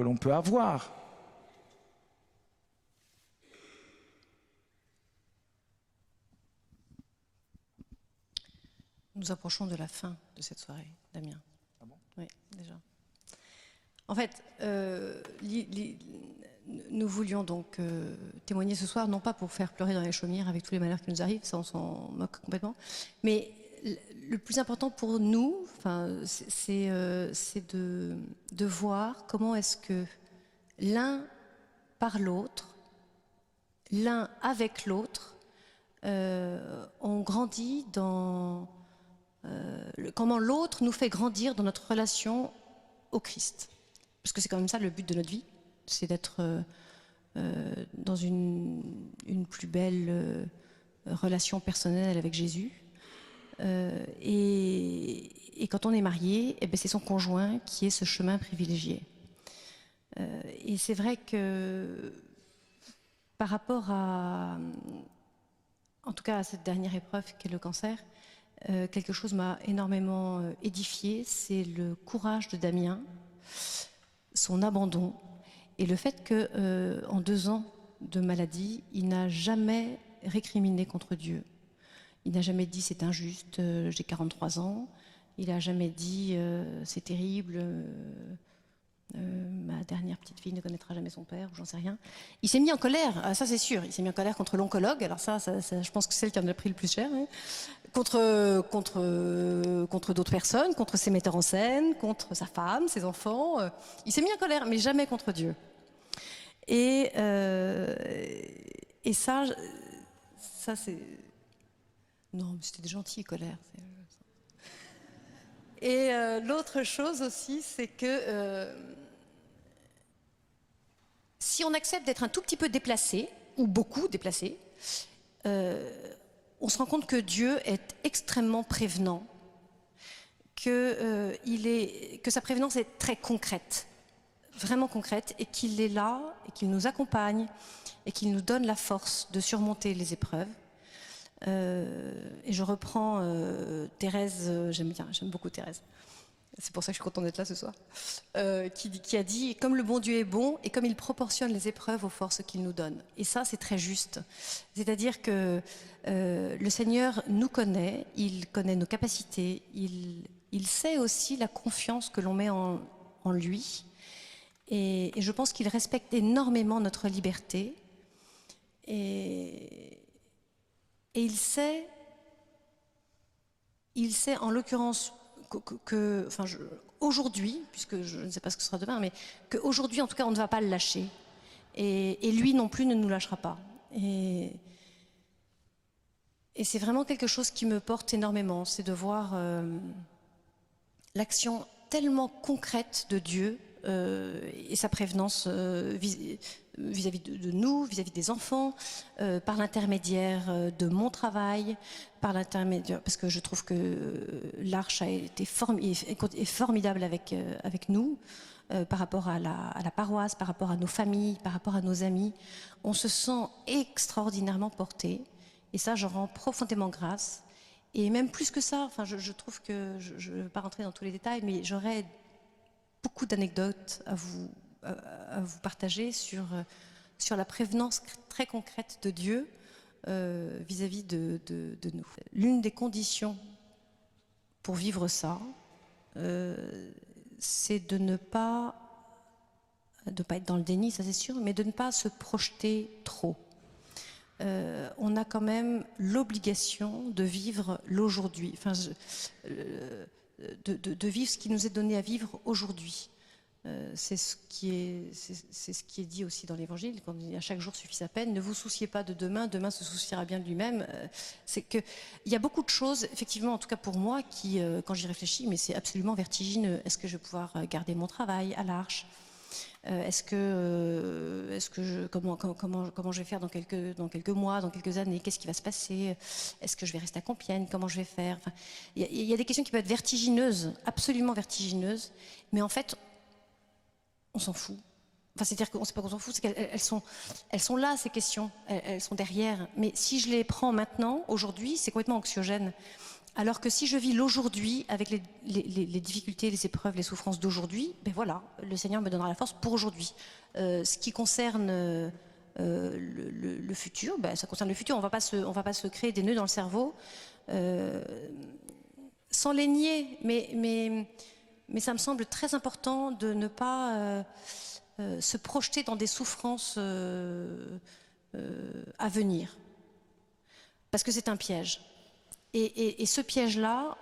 l'on peut avoir. Nous approchons de la fin de cette soirée, Damien. Ah bon? Oui, déjà. En fait, nous voulions donc témoigner ce soir, non pas pour faire pleurer dans les chaumières avec tous les malheurs qui nous arrivent, ça on s'en moque complètement, mais le plus important pour nous, c'est de voir comment est-ce que l'un par l'autre, l'un avec l'autre, on grandit dans... comment l'autre nous fait grandir dans notre relation au Christ. Parce que c'est quand même ça le but de notre vie, c'est d'être dans une plus belle relation personnelle avec Jésus. Et quand on est marié, eh bien c'est son conjoint qui est ce chemin privilégié. Et c'est vrai que par rapport en tout cas à cette dernière épreuve qu'est le cancer, quelque chose m'a énormément édifié, c'est le courage de Damien, son abandon et le fait que en 2 ans de maladie, il n'a jamais récriminé contre Dieu. Il n'a jamais dit c'est injuste, j'ai 43 ans. Il n'a jamais dit c'est terrible, ma dernière petite fille ne connaîtra jamais son père, ou j'en sais rien. Il s'est mis en colère, ça c'est sûr. Il s'est mis en colère contre l'oncologue. Alors ça, je pense que c'est celle qui en a pris le plus cher. Hein. Contre d'autres personnes, contre ses metteurs en scène, contre sa femme, ses enfants. Il s'est mis en colère, mais jamais contre Dieu. Et ça c'est... Non, mais c'était gentil, colère. Et l'autre chose aussi, c'est que si on accepte d'être un tout petit peu déplacé, ou beaucoup déplacé, on se rend compte que Dieu est extrêmement prévenant, que sa prévenance est très concrète, vraiment concrète, et qu'il est là, et qu'il nous accompagne, et qu'il nous donne la force de surmonter les épreuves. Et je reprends Thérèse, j'aime beaucoup Thérèse, c'est pour ça que je suis contente d'être là ce soir, qui a dit « Comme le bon Dieu est bon et comme il proportionne les épreuves aux forces qu'il nous donne ». Et ça, c'est très juste. C'est-à-dire que le Seigneur nous connaît, il connaît nos capacités, il sait aussi la confiance que l'on met en lui. Et je pense qu'il respecte énormément notre liberté. Et il sait en l'occurrence aujourd'hui, puisque je ne sais pas ce que ce sera demain, mais qu'aujourd'hui en tout cas on ne va pas le lâcher. Et lui non plus ne nous lâchera pas. Et c'est vraiment quelque chose qui me porte énormément, c'est de voir l'action tellement concrète de Dieu et sa prévenance vis-à-vis de nous, vis-à-vis des enfants, par l'intermédiaire de mon travail, par l'intermédiaire, parce que je trouve que l'Arche a été est formidable avec nous, par rapport à la paroisse, par rapport à nos familles, par rapport à nos amis. On se sent extraordinairement porté, et ça, j'en rends profondément grâce. Et même plus que ça, enfin, je trouve que, je ne vais pas rentrer dans tous les détails, mais j'aurais beaucoup d'anecdotes à vous partager sur la prévenance très concrète de Dieu vis-à-vis de nous. L'une des conditions pour vivre ça, c'est de ne pas être dans le déni, ça c'est sûr, mais de ne pas se projeter trop. On a quand même l'obligation de vivre l'aujourd'hui, enfin, de vivre ce qui nous est donné à vivre aujourd'hui. C'est ce qui est dit aussi dans l'Évangile, quand on dit à chaque jour suffit sa peine. Ne vous souciez pas de demain, demain se souciera bien de lui-même. C'est que il y a beaucoup de choses, effectivement, en tout cas pour moi, qui, quand j'y réfléchis, mais c'est absolument vertigineux. Est-ce que je vais pouvoir garder mon travail à l'Arche ? Comment je vais faire dans quelques mois, dans quelques années? Qu'est-ce qui va se passer? Est-ce que je vais rester à Compiègne? Comment je vais faire? Enfin, il y a des questions qui peuvent être vertigineuses, absolument vertigineuses, mais en fait, on s'en fout. Enfin, c'est-à-dire qu'on ne sait pas qu'on s'en fout, c'est qu'elles sont là, ces questions, elles sont derrière. Mais si je les prends maintenant, aujourd'hui, c'est complètement anxiogène. Alors que si je vis l'aujourd'hui avec les difficultés, les épreuves, les souffrances d'aujourd'hui, ben voilà, le Seigneur me donnera la force pour aujourd'hui. Ce qui concerne le futur, ben ça concerne le futur. On va pas se créer des nœuds dans le cerveau sans les nier, mais ça me semble très important de ne pas se projeter dans des souffrances à venir, parce que c'est un piège. Et ce piège-là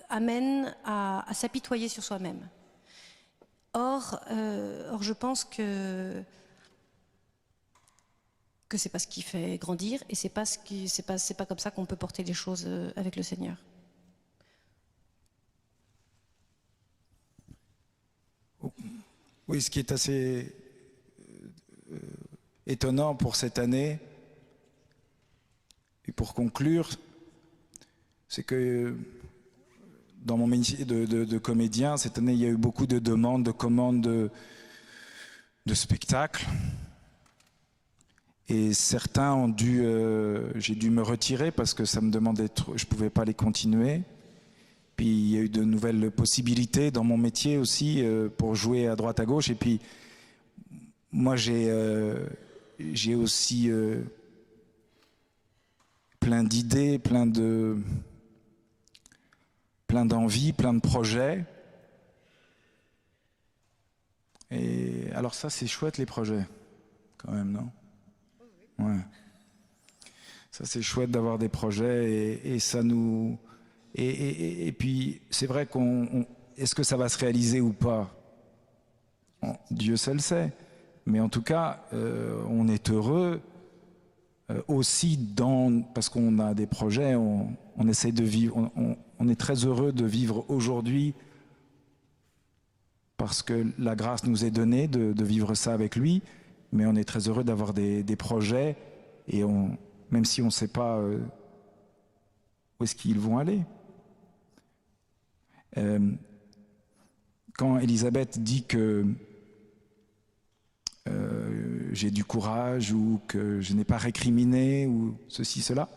amène à s'apitoyer sur soi-même. Or, je pense que c'est pas ce qui fait grandir, et c'est pas comme ça qu'on peut porter les choses avec le Seigneur. Oui, ce qui est assez étonnant pour cette année, et pour conclure, c'est que dans mon métier de comédien, cette année, il y a eu beaucoup de demandes, de commandes de spectacles. Et certains ont j'ai dû me retirer parce que ça me demandait trop, je ne pouvais pas les continuer. Puis il y a eu de nouvelles possibilités dans mon métier aussi pour jouer à droite à gauche. Et puis moi j'ai aussi plein d'idées, plein d'envies, plein de projets. Et alors ça c'est chouette les projets, quand même, non? Ouais. Ça c'est chouette d'avoir des projets et ça nous... Et puis, c'est vrai est-ce que ça va se réaliser ou pas? Dieu seul sait. Mais en tout cas, on est heureux aussi parce qu'on a des projets, on essaie de vivre, on est très heureux de vivre aujourd'hui parce que la grâce nous est donnée de vivre ça avec lui, mais on est très heureux d'avoir des projets et même si on ne sait pas où est-ce qu'ils vont aller. Quand Elisabeth dit que j'ai du courage ou que je n'ai pas récriminé ou ceci, cela,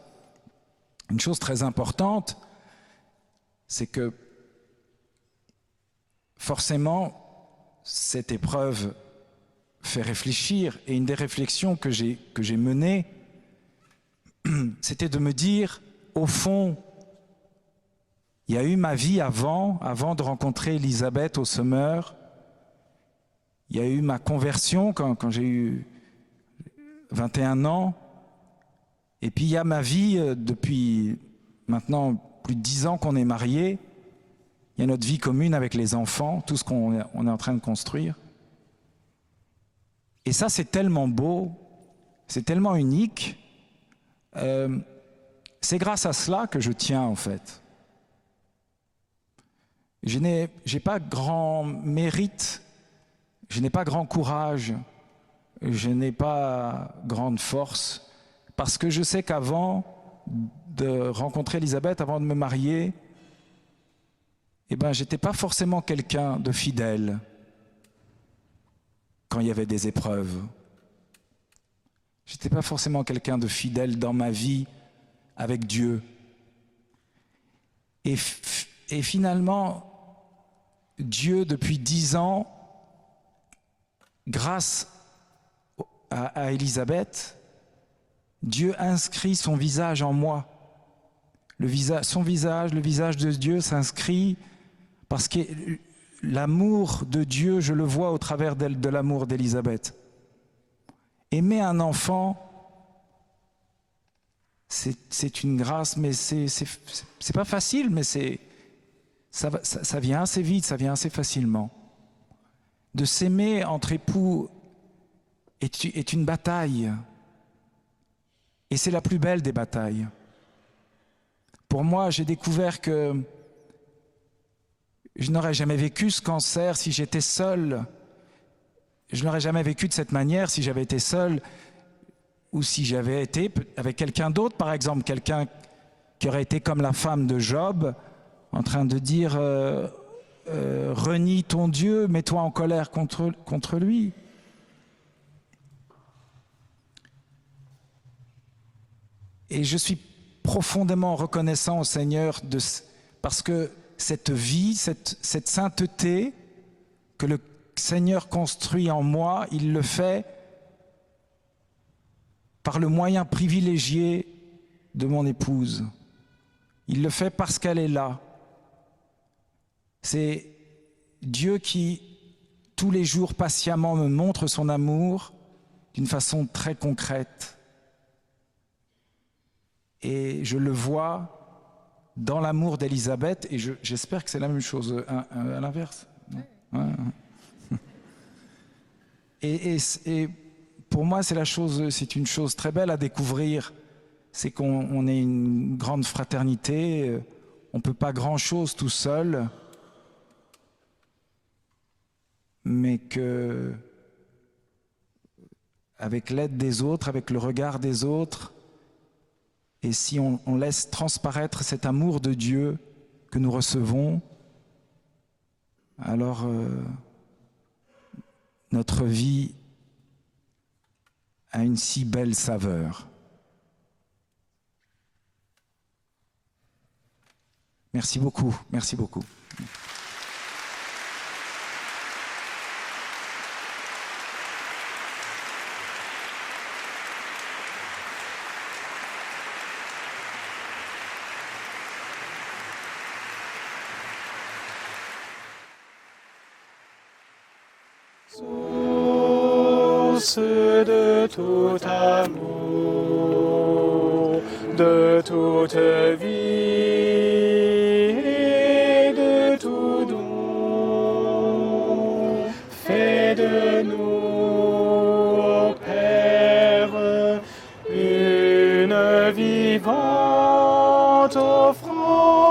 une chose très importante, c'est que forcément cette épreuve fait réfléchir, et une des réflexions que j'ai menées, c'était de me dire, au fond, il y a eu ma vie avant de rencontrer Elisabeth au Semeur. Il y a eu ma conversion quand j'ai eu 21 ans. Et puis il y a ma vie depuis maintenant plus de 10 ans qu'on est mariés. Il y a notre vie commune avec les enfants, tout ce qu'on est en train de construire. Et ça, c'est tellement beau, c'est tellement unique. C'est grâce à cela que je tiens, en fait. j'ai pas grand mérite, je n'ai pas grand courage, je n'ai pas grande force, parce que je sais qu'avant de rencontrer Elisabeth, avant de me marier, eh ben, j'étais pas forcément quelqu'un de fidèle quand il y avait des épreuves. J'étais pas forcément quelqu'un de fidèle dans ma vie avec Dieu. Et finalement, Dieu, depuis 10 ans, grâce à Élisabeth, Dieu inscrit son visage en moi. Le visage de Dieu s'inscrit parce que l'amour de Dieu, je le vois au travers de l'amour d'Élisabeth. Aimer un enfant, c'est une grâce, mais c'est pas facile, mais ça vient assez vite, ça vient assez facilement. De s'aimer entre époux est une bataille. Et c'est la plus belle des batailles. Pour moi, j'ai découvert que je n'aurais jamais vécu ce cancer si j'étais seul. Je n'aurais jamais vécu de cette manière si j'avais été seul ou si j'avais été avec quelqu'un d'autre, par exemple, quelqu'un qui aurait été comme la femme de Job, en train de dire renie ton Dieu, mets-toi en colère contre lui. Et je suis profondément reconnaissant au Seigneur parce que cette vie, cette sainteté que le Seigneur construit en moi, il le fait par le moyen privilégié de mon épouse. Il le fait parce qu'elle est là. C'est Dieu qui, tous les jours, patiemment me montre son amour d'une façon très concrète. Et je le vois dans l'amour d'Élisabeth, et j'espère que c'est la même chose à l'inverse. Ouais. Et pour moi, c'est une chose très belle à découvrir, c'est qu'on est une grande fraternité, on ne peut pas grand-chose tout seul, mais que, avec l'aide des autres, avec le regard des autres, et si on laisse transparaître cet amour de Dieu que nous recevons, alors notre vie a une si belle saveur. Merci beaucoup, merci beaucoup. Source de tout amour, de toute vie et de tout don, fais de nous, ô Père, une vivante offrande